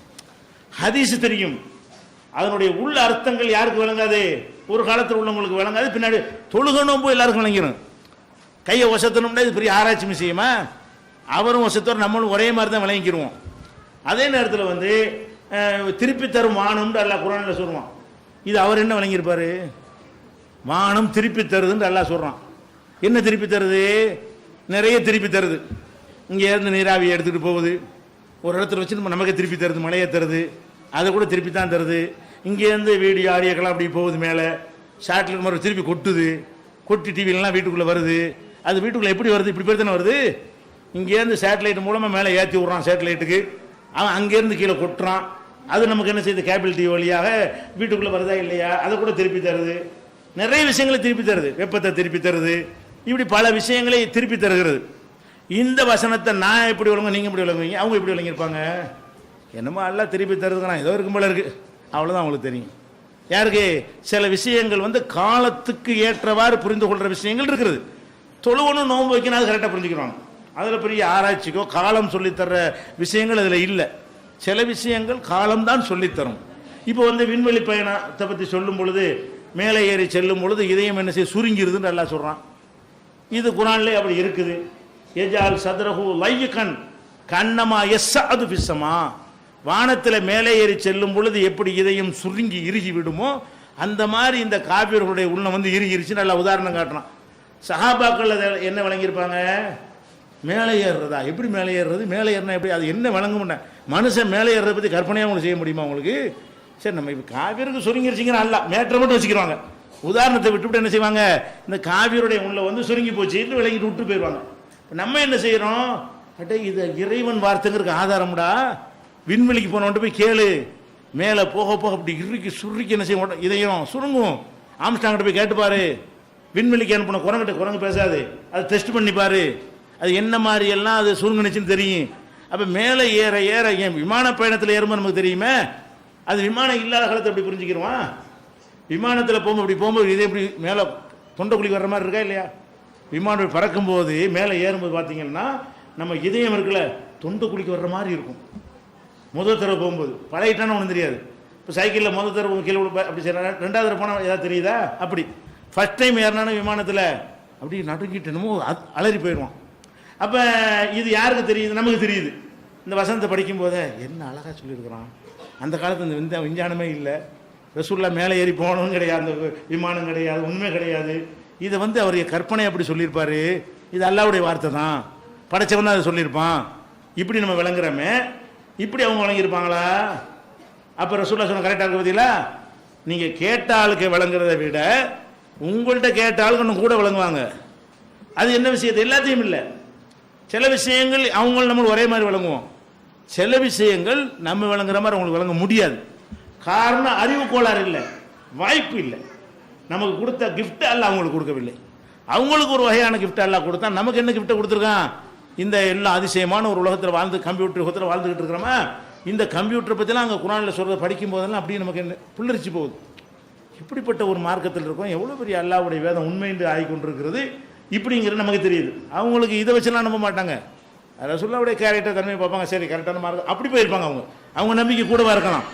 ஹதீஸ் தெரியும், அதனுடைய உள்ள அர்த்தங்கள் யாருக்கு விளங்காது? ஒரு காலத்தில் உள்ளவங்களுக்கு விளங்காது, பின்னாடி தொழுகணும் போய் எல்லாருக்கும் விளங்கிடும். கையை வசத்தணும்னா இது பெரிய ஆராய்ச்சி விஷயமா? அவரும் வசத்தோர் நம்மளும் ஒரே மாதிரி தான் விளங்கிக்கிடுவோம். அதே நேரத்தில் வந்து திருப்பி தரும் வானம்னு அல்லாஹ் குர்ஆன்ல சொல்லுவான். இது அவர் என்ன விளங்கியிருப்பாரு? வானம் திருப்பி தருதுன்னு அல்லாஹ் சொல்றான். என்ன திருப்பி தருது? நிறைய திருப்பி தருது. இங்கே இருந்து நீராவியை எடுத்துகிட்டு போகுது, ஒரு இடத்துல வச்சு நம்ம நமக்கு திருப்பி தருது, மழையை தருது, அதை கூட திருப்பி தான் தருது. இங்கேருந்து வீடியோ ஆடியோக்கெல்லாம் அப்படி போகுது, மேலே ஷாட்டில் மாதிரி திருப்பி கொட்டுது, கொட்டி டிவிலாம் வீட்டுக்குள்ளே வருது. அது வீட்டுக்குள்ளே எப்படி வருது? இப்படி பேர் தானே வருது. இங்கேருந்து சேட்டலைட் மூலமாக மேலே ஏற்றி விட்றான், சேட்டலைட்டுக்கு அவன் அங்கேருந்து கீழே கொட்டுறான். அது நமக்கு என்ன செய்யுது? கேபிள் டிவி வழியாக வீட்டுக்குள்ளே வருதா இல்லையா, அதை கூட திருப்பி தருது. நிறைய விஷயங்களை திருப்பி தருது, வெப்பத்தை திருப்பி தருது, இப்படி பல விஷயங்களை திருப்பி தருகிறது. இந்த வசனத்தை நான் எப்படி விளங்க, நீங்கள் எப்படி விளங்குவீங்க, அவங்க எப்படி விளங்கியிருப்பாங்க? என்னமோ எல்லாம் திருப்பி தருதுன்னா ஏதோ இருக்கும் போல இருக்கு, அவ்வளோதான் அவங்களுக்கு தெரியும். யாருக்கு? சில விஷயங்கள் வந்து காலத்துக்கு ஏற்றவாறு புரிந்து கொள்கிற விஷயங்கள் இருக்கிறது. தொழுவனும் நோன்பு வைக்கணும், அது கரெக்டாக புரிஞ்சுக்கிறாங்க. அதில் பெரிய ஆராய்ச்சிக்கோ காலம் சொல்லித்தர்ற விஷயங்கள் அதில் இல்லை. சில விஷயங்கள் காலம்தான் சொல்லித்தரும். இப்போ வந்து விண்வெளி பயணத்தை பற்றி சொல்லும் பொழுது, மேலே ஏறி செல்லும் பொழுது இதயம் என்ன செய்ய சுருங்கிருதுன்னு நல்லா சொல்கிறான். இது குர்ஆன்லேயே அப்படி இருக்குது. எஜால் சத்ரஹு லையகன் கன்னமா யஸ்ஸஅது ஃபிஸ்ஸமா, வானத்தில் மேலே ஏறி செல்லும் பொழுது எப்படி இதயம் சுருங்கி இறுகி விடுமோ அந்த மாதிரி இந்த காபிர்களுடைய உள்ளம் வந்து இறுகிருச்சு. நல்லா உதாரணம் காட்டுறான். சஹாபாக்கள் என்ன விளங்கியிருப்பாங்க? மேலே ஏறுறதா? எப்படி மேலே ஏறுறது? மேலே ஏறினா எப்படி? அது என்ன விளங்க முடியும்? மனுஷன் மேலே ஏறுறதை பற்றி கற்பனையாக உங்களுக்கு செய்ய முடியுமா உங்களுக்கு? சரி, நம்ம இப்போ காவிருக்கு சுருங்கிருச்சிங்கிற அல்ல, மேட்டரை மட்டும் வச்சுக்கிறாங்க. உதாரணத்தை விட்டுவிட்டு என்ன செய்வாங்க? இந்த காவியருடைய உள்ள வந்து சுருங்கி போச்சு என்று விளங்கிட்டு விட்டு போயிடுவாங்க. நம்ம என்ன செய்யறோம்? அட்டே இது இறைவன் வார்த்தைங்கிறதுக்கு ஆதாரம்டா. விண்வெளிக்கு போனவன்ட்டு போய் கேளு, மேலே போக போக அப்படி இறுக்கி சுருக்கி என்ன செய்ய இதையும் சுருங்கும். ஆம்ஸ்டாங்கிட்ட போய் கேட்டுப்பாரு, விண்வெளிக்கு அனுப்பின குரங்கிட்ட குரங்கு பேசாது, அதை டெஸ்ட் பண்ணிப்பாரு, அது என்ன மாதிரி எல்லாம் அது சுருங்குனுச்சுன்னு தெரியும். அப்போ மேலே ஏற ஏற ஏன் விமான பயணத்தில் ஏறும்போது நமக்கு தெரியுமே, அது விமானம் இல்லாத காலத்தை எப்படி புரிஞ்சுக்கிடுவான்? விமானத்தில் போகும்போது இப்படி போகும்போது இதே இப்படி மேலே தொண்டைக்குழி வர்ற மாதிரி இருக்கா இல்லையா? விமானம் பறக்கும்போது மேலே ஏறும்போது பார்த்தீங்கன்னா நம்ம இதயம் இருக்குல்ல, தொண்டைக்குழிக்கு வர்ற மாதிரி இருக்கும். முதல் தடவை போகும்போது பழகிட்டானு ஒன்றும் தெரியாது. இப்போ சைக்கிளில் முதல் தடவை கீழே அப்படி செய்யறாங்க, ரெண்டாவது தடவை போனால் ஏதாவது தெரியுதா? அப்படி ஃபர்ஸ்ட் டைம் ஏறினான விமானத்தில் அப்படி நடுங்கிட்டு என்னமோ அலறி போயிடுவான். அப்போ இது யாருக்கு தெரியுது? நமக்கு தெரியுது. இந்த வசனத்தை படிக்கும் போதே என்ன அழகாக சொல்லியிருக்கிறான். அந்த காலத்தில் இந்த விஞ்ஞானமே இல்லை, ரசூல்லா மேலே ஏறி போகணும்னு கிடையாது, அந்த விமானம் கிடையாது, உண்மை கிடையாது. இதை அவருடைய கற்பனை அப்படி சொல்லியிருப்பாரு. இது அல்லாவுடைய வார்த்தை தான், படைச்சவன் தான் அதை சொல்லியிருப்பான். இப்படி நம்ம விளங்குறோமே, இப்படி அவங்க விளங்கியிருப்பாங்களா? அப்போ ரசூல்லா சொன்ன கரெக்டாக இருக்க பார்த்தீங்களா? நீங்கள் கேட்ட ஆளுக்கு விளங்குறத விட உங்கள்கிட்ட கேட்ட ஆளுக்கு இன்னும் கூட விளங்குவாங்க. அது என்ன விஷயத்தை எல்லாத்தையும் இல்லை, சில விஷயங்கள் அவங்க நம்ம ஒரே மாதிரி விளங்குவோம், சில விஷயங்கள் நம்ம விளங்குற மாதிரி அவங்களுக்கு விளங்க முடியாது. காரணம் அறிவு கோளாறு இல்லை, வாய்ப்பு இல்லை. நமக்கு கொடுத்த கிஃப்ட் அல்ல அவங்களுக்கு கொடுக்கவில்லை. அவங்களுக்கு ஒரு வகையான கிஃப்ட் எல்லாம் கொடுத்தா நமக்கு என்ன கிஃப்ட்டை கொடுத்துருக்கான்? இந்த எல்லாம் அதிசயமான ஒரு உலகத்தில் வாழ்ந்து கம்ப்யூட்டர் யுகத்தில் வாழ்ந்துக்கிட்டு இருக்கிறோமா, இந்த கம்ப்யூட்டரை பற்றிலாம் அங்கே குரானில் சொல்கிறத படிக்கும் போதெல்லாம் அப்படியே நமக்கு என்ன புல்லரிச்சு போகுது. இப்படிப்பட்ட ஒரு மார்க்கத்தில் இருக்கோம், எவ்வளோ பெரிய அல்லாஹ்வுடைய வேதம் உண்மை என்று ஆகிக்கொண்டிருக்கிறது இப்படிங்கிறது நமக்கு தெரியுது. அவங்களுக்கு இதை வச்சுலாம் நம்ப மாட்டாங்க. ரசூலுல்லாஹ்வுடைய கேரக்டர் தன்மையை பார்ப்பாங்க, சரி கரெக்டான மார்க்கம் அப்படி போயிருப்பாங்க. அவங்க நம்பிக்கை கூடவா இருக்கலாம்.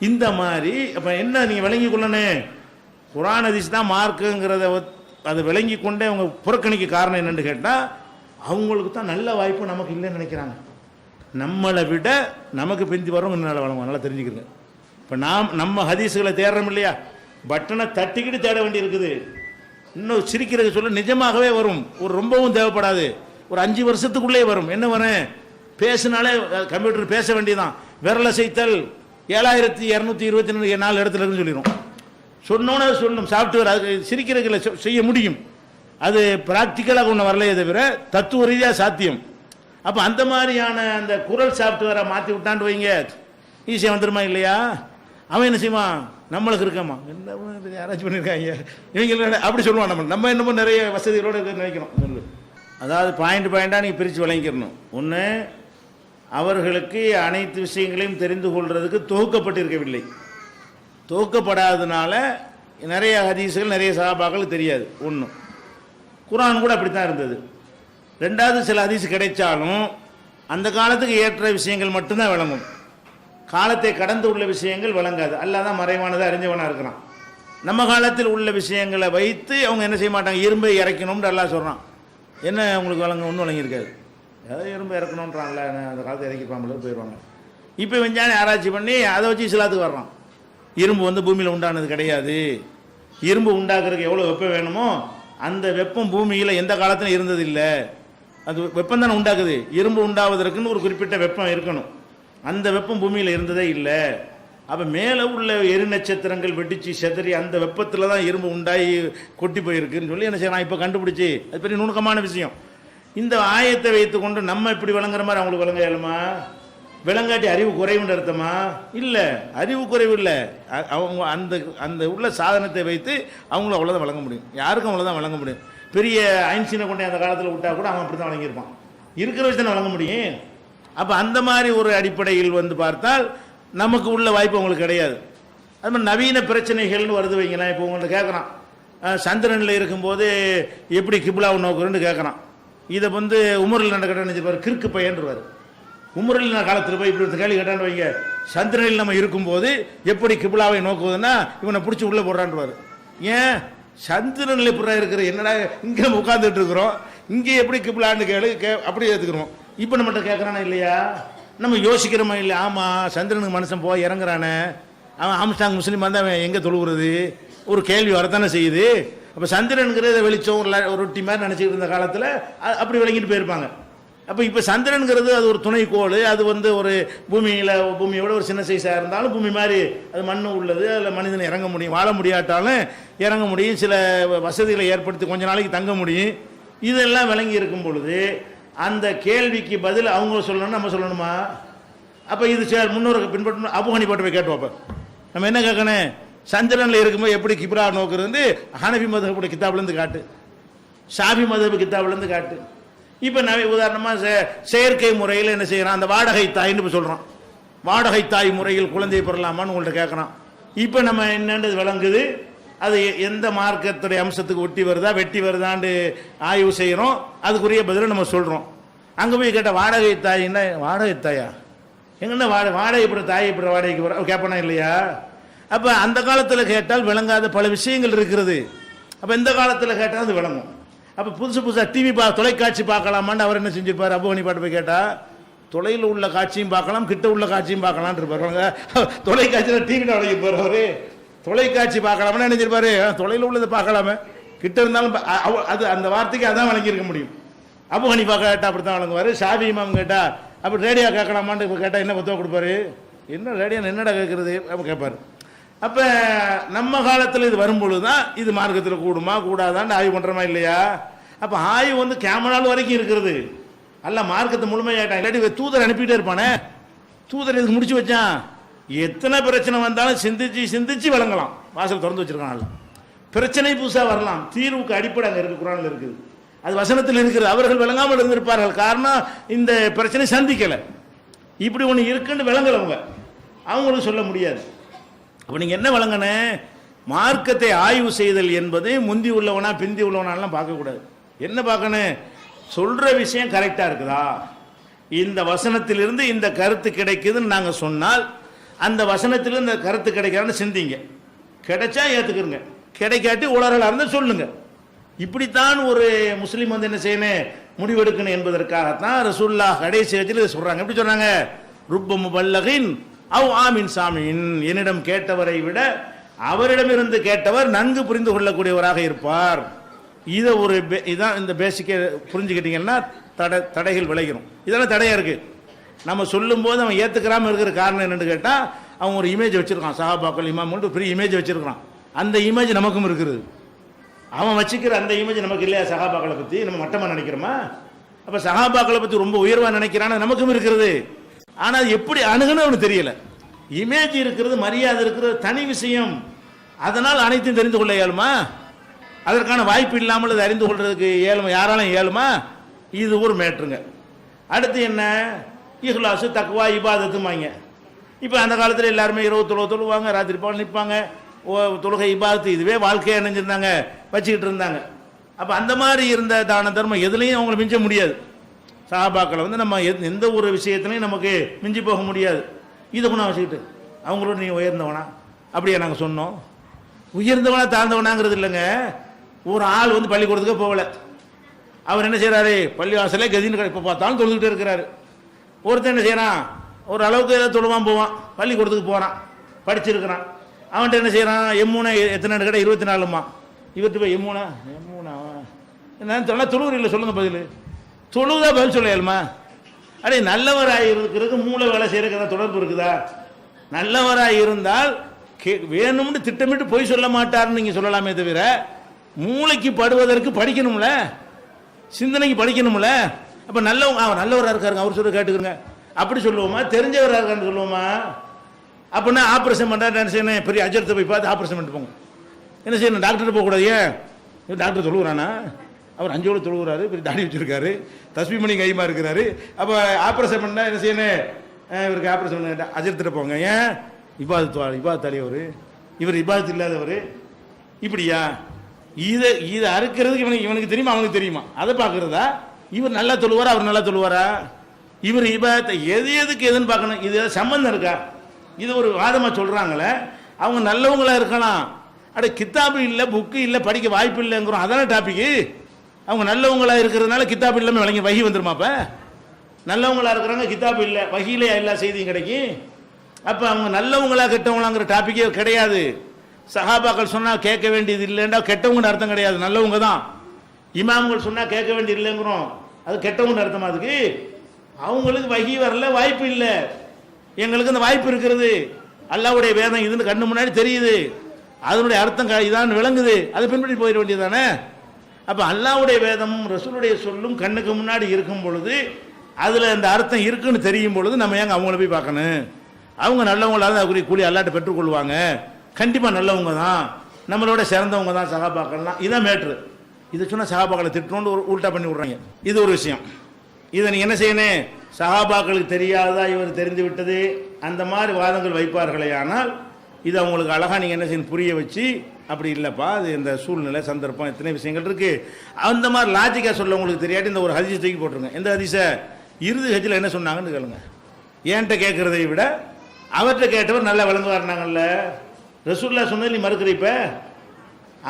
இந்த மாதிரி அப்போ என்ன நீங்கள் விளங்கி கொள்ளணும், குரான் ஹதீஸ் தான் மார்க்குங்கிறத அதை விளங்கி கொண்டே அவங்க புறக்கணிக்க காரணம் என்னென்னு கேட்டால், அவங்களுக்கு தான் நல்ல வாய்ப்பு நமக்கு இல்லைன்னு நினைக்கிறாங்க. நம்மளை விட நமக்கு பிந்தி வரவங்க நல்லா வளங்க, நல்லா தெரிஞ்சுக்கிறங்க. இப்போ நம்ம ஹதீஸுகளை தேடுறோம் இல்லையா, பட்டனை தட்டிக்கிட்டு தேட வேண்டி இருக்குது. இன்னும் சிரிக்கிறது சொல்ல நிஜமாகவே வரும், ஒரு ரொம்பவும் தேவைப்படாது, ஒரு 5 வருஷத்துக்குள்ளே வரும். என்ன வரும்? பேசினாலே கம்ப்யூட்டர் பேச வேண்டியதான், விரல செய்தல் 7224 இடத்துல இருக்குன்னு சொல்லிடும். சொன்னோன்னு சொல்லணும் சாஃப்ட்வேர், அது சிரிக்கிறதுல செய்ய முடியும். அது ப்ராக்டிக்கலாக ஒன்று வரலையே தவிர தத்துவ ரீதியாக சாத்தியம். அப்போ அந்த மாதிரியான அந்த குரல் சாஃப்ட்வேரை மாற்றி விட்டான்னு வைங்க, ஈஸியாக வந்துடுமா இல்லையா? அவன் என்ன செய்வான்? நம்மளுக்கு இருக்காமா, என்ன யாராச்சும் பண்ணியிருக்காங்க இவங்க அப்படி சொல்லுவான். நம்ம என்னமோ நிறைய வசதிகளோடு நினைக்கணும். சொல்லு, அதாவது பாயிண்டாக நீங்கள் பிரித்து விளங்கிக்கணும். ஒன்று, அவர்களுக்கு அனைத்து விஷயங்களையும் தெரிந்து கொள்வதற்கு தொகுக்கப்பட்டிருக்கவில்லை. தொகுக்கப்படாததுனால நிறைய ஹதீஸுகள் நிறைய சஹாபாக்களுக்கு தெரியாது. ஒன்று, குர்ஆன் கூட அப்படி தான் இருந்தது. ரெண்டாவது, சில ஹதீஸ் கிடைச்சாலும் அந்த காலத்துக்கு ஏற்ற விஷயங்கள் மட்டும்தான் விளங்கும், காலத்தை கடந்து உள்ள விஷயங்கள் விளங்காது. அல்லாஹ் தான் மறைவானதை அறிஞ்சவனாக இருக்கிறான். நம்ம காலத்தில் உள்ள விஷயங்களை வைத்து அவங்க என்ன செய்ய மாட்டாங்க, இரும்பை இறக்கணும்னு அல்லாஹ் சொல்கிறான். என்ன உங்களுக்கு விளங்க ஒன்றும் விளங்கியிருக்காது, ஏதாவது இரும்பு இறக்கணுன்றான்ல, அந்த காலத்தை இறக்கிப்பாம்பளவு போயிடுவாங்க. இப்போ விஞ்ஞானி ஆராய்ச்சி பண்ணி அதை வச்சு இஸ்லாத்துக்கு வர்றான். இரும்பு பூமியில் உண்டானது கிடையாது, இரும்பு உண்டாக்குறதுக்கு எவ்வளோ வெப்பம் வேணுமோ அந்த வெப்பம் பூமியில் எந்த காலத்திலும் இருந்தது இல்லை. அது வெப்பம் தானே உண்டாக்குது, இரும்பு உண்டாவதற்குன்னு ஒரு குறிப்பிட்ட வெப்பம் இருக்கணும், அந்த வெப்பம் பூமியில் இருந்ததே இல்லை. அப்போ மேலே உள்ள எரி நட்சத்திரங்கள் வெடிச்சு செதறி அந்த வெப்பத்தில் தான் இரும்பு உண்டாகி கொட்டி போயிருக்குன்னு சொல்லி என்ன செய்யலாம், இப்போ கண்டுபிடிச்சி. அது பெரிய நுணுக்கமான விஷயம். இந்த ஆயத்தை வைத்து கொண்டு நம்ம இப்படி விளங்குற மாதிரி அவங்களுக்கு விளங்க இயலுமா? விளங்காட்டி அறிவு குறைவுன்னு அர்த்தமா? இல்லை, அறிவு குறைவு இல்லை. அவங்க அந்த அந்த உள்ள சாதனத்தை வைத்து அவங்களும் அவ்வளோதான் வழங்க முடியும், யாருக்கும் அவ்வளோதான் வழங்க முடியும். பெரிய ஐன்ஸ்டீனை கொண்டு அந்த காலத்தில் விட்டால் கூட அவன் அப்படி தான் வழங்கியிருப்பான், இருக்கிற வச்சு தானே வழங்க முடியும். அப்போ அந்த மாதிரி ஒரு அடிப்படையில் பார்த்தால் நமக்கு உள்ள வாய்ப்பு அவங்களுக்கு கிடையாது. அது மாதிரி நவீன பிரச்சனைகள்னு வருது வைங்களேன். இப்போ உங்கள்கிட்ட கேட்குறான், சந்திரனில் இருக்கும்போது எப்படி கிப்லாவை நோக்குறேன்னு கேட்குறான். இதை உமரில் நடக்கிற நினைச்சிருப்பார், கிறுக்கு பையன்றுவார். உமரில் காலத்தில் போய் இப்படி கேள்வி கேட்டான்னு வைங்க, சந்திரனில் நம்ம இருக்கும்போது எப்படி கிப்லாவை நோக்குவதுன்னா இவனை பிடிச்சி உள்ளே போடுறான்டுவார். ஏன் சந்திரனில் இப்படி இருக்கிற, என்னடா இங்கே நம்ம உட்காந்துட்டு இருக்கிறோம், இங்கே எப்படி கிப்லான்னு அப்படியே ஏற்றுக்கிறோம். இப்போ நம்மகிட்ட கேட்குறானா இல்லையா? நம்ம யோசிக்கிறோமா இல்லை? ஆமாம், சந்திரனுக்கு மனுஷன் போய் இறங்குறானே, அவன் ஆம்ஸ்டாங் முஸ்லீம் வந்து அவன் எங்கே தொழுகிறது ஒரு கேள்வி வரத்தானே செய்யுது. அப்போ சந்திரனுங்கிறத வெளிச்சம் ஒரு ரொட்டி மாதிரி நினச்சிக்கிட்டு இருந்த காலத்தில் அப்படி விளங்கிட்டு போயிருப்பாங்க. அப்போ இப்போ சந்திரனுங்கிறது அது ஒரு துணைக்கோள், அது ஒரு பூமியோட ஒரு சின்ன சைஸாக இருந்தாலும் பூமி மாதிரி அது மண் உள்ளது, அதில் மனிதன் இறங்க முடியும், வாழ முடியாட்டாலும் இறங்க முடியும், சில வசதிகளை ஏற்படுத்தி கொஞ்ச நாளைக்கு தங்க முடியும். இதெல்லாம் விளங்கி இருக்கும் பொழுது அந்த கேள்விக்கு பதில் அவங்க சொல்லணும், நம்ம சொல்லணுமா? அப்போ இது முன்னோருக்கு பின்பற்றணும். அபு ஹனீஃபாட்ட போய் கேட்டு வைப்பேன், நம்ம என்ன கேட்கணும், சந்திரனில் இருக்கும்போது எப்படி கிப்ரா நோக்குறது ஹனஃபி மதஹபுடைய கித்தாப்லேருந்து காட்டு, ஷாஃபி மதஹபு கித்தாப்லேருந்து காட்டு. இப்போ உதாரணமாக செயற்கை முறையில் என்ன செய்கிறான், அந்த வாடகை தாயின்னு இப்போ சொல்கிறான், வாடகை தாய் முறையில் குழந்தையை பெறலாமான்னு உங்கள்கிட்ட கேட்குறான். இப்போ நம்ம என்னன்றது விளங்குது, அது எந்த மார்க்கத்துடைய அம்சத்துக்கு வெட்டி வருதான்னு ஆய்வு செய்கிறோம், அதுக்குரிய பதிலை நம்ம சொல்கிறோம். அங்கே போய் கேட்டால் வாடகை தாயின்னா, வாடகை தாயா எங்கன்னா வாடகை இப்படி தாய் இப்படி வாடகைக்கு வர கேட்பானா இல்லையா? அப்போ அந்த காலத்தில் கேட்டால் விளங்காத பல விஷயங்கள் இருக்கிறது. அப்போ இந்த காலத்தில் கேட்டால் அது விளங்கும். அப்போ புதுசாக டிவி தொலைக்காட்சி பார்க்கலாமான்னு அவர் என்ன செஞ்சிருப்பார்? அபு ஹனீஃபாட்ட போய் கேட்டால் தொலையில் உள்ள காட்சியும் பார்க்கலாம், கிட்ட உள்ள காட்சியும் பார்க்கலான் இருப்பார். தொலைக்காட்சியில் டிவியில் வழங்கியிருப்பார். அவர் தொலைக்காட்சி பார்க்கலாமா என்ன செஞ்சிருப்பாரு? தொலையில் உள்ளதை பார்க்கலாமே, கிட்ட இருந்தாலும் அது அந்த வார்த்தைக்கு அதான் வழங்கியிருக்க முடியும். அபு ஹனீஃபா கேட்டால் அப்படி தான் வழங்குவார். ஷாஃபி இமாம் கேட்டால் அப்போ ரேடியோ கேட்கலாமான்னு இப்போ கேட்டால் என்ன பத்தவா கொடுப்பாரு? என்ன ரேடியோ என்னடா கேட்குறது அப்போ கேட்பார். அப்போ நம்ம காலத்தில் இது வரும்பொழுது தான் இது மார்க்கத்தில் கூடுமா கூடாதான்னு ஆய்வு பண்ணுறோமா இல்லையா? அப்போ ஆய்வு வந்து கேமரால் வரைக்கும் இருக்கிறது. அல்ல மார்க்கத்தை முழுமையாயிட்டான். இல்லாட்டி தூதர் அனுப்பிட்டே இருப்பானே. தூதர் இதுக்கு முடிச்சு வச்சான். எத்தனை பிரச்சனை வந்தாலும் சிந்திச்சு சிந்திச்சு விளங்கலாம். வாசல் திறந்து வச்சிருக்கான். பிரச்சனை புதுசாக வரலாம். தீர்வுக்கு அடிப்படை அங்கே இருக்குது, குரானில் இருக்குது, அது வசனத்தில் இருக்குது. அவர்கள் விளங்காமல் இருந்திருப்பார்கள். காரணம் இந்த பிரச்சனை சந்திக்கலை. இப்படி ஒன்று இருக்குன்னு விளங்கலவங்க, அவங்களுக்கு சொல்ல முடியாது. அப்போ நீங்கள் என்ன விளங்கணும்? மார்க்கத்தை ஆய்வு செய்தல் என்பது முந்தி உள்ளவனா பிந்தி உள்ளவனாலாம் பார்க்கக்கூடாது. என்ன பார்க்கணும்? சொல்கிற விஷயம் கரெக்டாக இருக்குதா? இந்த வசனத்திலிருந்து இந்த கருத்து கிடைக்குதுன்னு நாங்கள் சொன்னால் அந்த வசனத்திலிருந்து இந்த கருத்து கிடைக்காதுன்னு சிந்திங்க. கிடைச்சா ஏற்றுக்குருங்க, கிடைக்காட்டி உலகளாக இருந்தால் சொல்லுங்க. இப்படித்தான் ஒரு முஸ்லீம் வந்து என்ன செய்யணும், முடிவெடுக்கணும் என்பதற்காகத்தான் ரசூலுல்லாஹ் கடைசி வயதில் இதை சொல்கிறாங்க. எப்படி சொன்னாங்க? ருப்ப முபல்லகின் அவ் ஆமின் சாமின், என்னிடம் கேட்டவரை விட அவரிடமிருந்து கேட்டவர் நன்கு புரிந்து கொள்ளக்கூடியவராக இருப்பார். இதை ஒரு இதான் இந்த பேசிக்கை புரிஞ்சுக்கிட்டீங்கன்னா தடைகள் விளைகிறோம். இதெல்லாம் தடையாக இருக்குது. நம்ம சொல்லும்போது அவன் ஏற்றுக்கிறாமல் இருக்கிற காரணம் என்னென்னு கேட்டால் அவன் ஒரு இமேஜ் வச்சுருக்கான். சஹாபாக்கள் இமாம்னு பெரிய இமேஜ் வச்சுருக்கான். அந்த இமேஜ் நமக்கும் இருக்குது. அவன் வச்சுக்கிற அந்த இமேஜ் நமக்கு இல்லையா? சஹாபாக்களை பற்றி நம்ம மட்டமாக நினைக்கிறோமா? அப்போ சஹாபாக்களை பற்றி ரொம்ப உயர்வாக நினைக்கிறான்னு நமக்கும் இருக்கிறது. ஆனால் அது எப்படி அணுகுன்னு அவனுக்கு தெரியல. இமேஜ் இருக்கிறது, மரியாதை இருக்கிறது தனி விஷயம். அதனால் அனைத்தையும் தெரிந்து கொள்ள இயலுமா? அதற்கான வாய்ப்பு இல்லாமல் அதை அறிந்து கொள்றதுக்கு இயலுமா? யாராலும் இயலுமா? இது ஒரு மேட்ருங்க. அடுத்து என்ன? இஹ்லாசு தக்வா இபாதத்துமாங்க. இப்போ அந்த காலத்தில் எல்லாருமே 20 தொழுவாங்க, ராத்திரி பால் நிற்பாங்க, தொழுகை இபாதத்து இதுவே வாழ்க்கையை அணிஞ்சிருந்தாங்க, வச்சுக்கிட்டு இருந்தாங்க. அப்போ அந்த மாதிரி இருந்த தான தர்மம் எதுலையும் அவங்களை மிஞ்ச முடியாது. சஹாபாக்களை வந்து நம்ம எந்த ஒரு விஷயத்துலையும் நமக்கு மிஞ்சி போக முடியாது. இதை கொண்டு வச்சுக்கிட்டு அவங்களோட நீ உயர்ந்தவனா அப்படியே நாங்கள் சொன்னோம். உயர்ந்தவனா தாழ்ந்தவனாங்கிறது இல்லைங்க. ஒரு ஆள் வந்து பள்ளிக்கூடத்துக்கு போகலை, அவர் என்ன செய்கிறாரு? பள்ளிவாசலே கதின்னு இப்போ பார்த்தாலும் தொழுதுகிட்டே இருக்கிறாரு. ஒருத்தர் என்ன செய்கிறான்? ஒரு அளவுக்கு ஏதாவது தொழுவான், போவான், பள்ளிக்கூடத்துக்கு போகிறான், படிச்சிருக்கிறான். அவன்கிட்ட என்ன செய்கிறான்? எம்மூனை எத்தனை கேட்டால் 24மா. இவர்கிட்ட போய் எம்மூனா என்னன்னு சொன்னால் தொழுவுற இல்லை, சொல்லுங்க பதில். தொழுதா பதில் சொல்லையாலுமா? அடே நல்லவராக இருக்கிறதுக்கு மூளை வேலை செய்யறதுக்கு தொடர்பு இருக்குதா? நல்லவராக இருந்தால் வேணும்னு திட்டமிட்டு போய் சொல்ல மாட்டார்னு நீங்கள் சொல்லலாமே தவிர மூளைக்கு படுவதற்கு படிக்கணும்ல, சிந்தனைக்கு படிக்கணும்ல. அப்போ நல்லவராக இருக்காருங்க அவர் சொல்ல கேட்டுக்கிறங்க அப்படி சொல்லுவோமா? தெரிஞ்சவராக இருக்கான்னு சொல்லுவோமா? அப்படின்னா ஆப்ரேஷன் பண்ணுறாரு என்ன செய்யணும்? பெரிய அஜரத்தை போய் பார்த்து ஆப்ரேஷன் பண்ணிட்டு போங்க. என்ன செய்யணும்? டாக்டர் போகக்கூடாது. ஏன்? டாக்டர் தொழுகிறானா? அவர் 5 ஓடு தொழுகிறாரு, பெரிய தாடி வச்சிருக்காரு, தஸ்பீ மணி கைமா இருக்கிறாரு. அப்போ ஆப்ரேஷன் பண்ணால் என்ன செய்யணும்? இவருக்கு ஆப்ரேஷன் பண்ண அஜரத்திட்ட போங்க. ஏன்? இபாதத் தலைவர், இவர் இபாதத் இல்லாதவர். இப்படியா? இதை அறுக்கிறதுக்கு இவனுக்கு தெரியுமா அவனுக்கு தெரியுமா? அதை பார்க்குறதா? இவர் நல்லா தொழுவாரா அவர் நல்லா தொழுவாரா? இவர் இபாதத்தை எதுக்கு எதுன்னு பார்க்கணும். இது சம்பந்தம் இருக்கா? இது ஒரு வாதமாக சொல்கிறாங்களே. அவங்க நல்லவங்களா இருக்கலாம். அட கித்தாபு இல்லை, புக்கு இல்லை, படிக்க வாய்ப்பு இல்லைங்கிறோம். அதான டாபிக்கு. அவங்க நல்லவங்களா இருக்கிறதுனால கித்தாபு இல்லாமல் விளங்கி வகி வந்துருமா? அப்போ நல்லவங்களா இருக்கிறாங்க, கித்தாபு இல்லை, வகியிலே எல்லா செய்தியும் கிடைக்கும். அப்போ அவங்க நல்லவங்களா கெட்டவங்களாங்கிற டாபிக்கே கிடையாது. சஹாபாக்கள் சொன்னால் கேட்க வேண்டியது இல்லைன்னா கெட்டவங்கன்னு அர்த்தம் கிடையாது, நல்லவங்க தான். இமாம்கள் சொன்னால் கேட்க வேண்டியது இல்லைங்கிறோம், அது கெட்டவங்கன்னு அர்த்தமா? அதுக்கு அவங்களுக்கு வகி வரல, வாய்ப்பு இல்லை. எங்களுக்கு அந்த வாய்ப்பு இருக்கிறது. அல்லாஹ்வுடைய வேதம் இதுன்னு கண்ணு முன்னாடி தெரியுது, அதனுடைய அர்த்தம் இதான் விளங்குது, அதை பின்பற்றி போயிட வேண்டியதானே. அப்போ அல்லாஹ்வுடைய வேதமும் ரசூலுடைய சொல்லும் கண்ணுக்கு முன்னாடி இருக்கும் பொழுது அதில் அந்த அர்த்தம் இருக்குன்னு தெரியும் பொழுது நம்ம ஏங்க அவங்கள போய் பார்க்கணும்? அவங்க நல்லவங்களாக அதுக்குரிய கூலி அல்லாட்ட பெற்றுக்கொள்வாங்க. கண்டிப்பாக நல்லவங்க தான், நம்மளோட சிறந்தவங்க தான் சஹாபாக்கள்லாம். இதான் மேட்ரு. இதை சொன்னால் சஹாபாக்களை திட்டணும்னு ஒரு உல்ட்டா பண்ணி விட்றாங்க. இது ஒரு விஷயம். இதை நீங்கள் என்ன செய்யணும்? சஹாபாக்களுக்கு தெரியாததா இவர் தெரிந்து விட்டது அந்த மாதிரி வாதங்கள் வைப்பார்களே. ஆனால் இது அவங்களுக்கு அழகாக நீங்கள் என்ன செய்யணும்? புரிய வச்சு அப்படி இல்லைப்பா, அது இந்த சூழ்நிலை சந்தர்ப்பம் எத்தனை விஷயங்கள் இருக்குது அந்த மாதிரி லாஜிக்காக சொல்ல உங்களுக்கு தெரியாட்டி இந்த ஒரு ஹதீஸ் தூக்கி போட்டுருங்க. எந்த ஹதீஸை? இறுதி ஹஜ்ஜில் என்ன சொன்னாங்கன்னு கேளுங்க. என்கிட்ட கேட்கறதை விட அவர்கிட்ட கேட்டவர் நல்லா விளங்குவார்னாங்கல்ல. ரசூல்லா சொன்னது நீ மறுக்கிற, இப்ப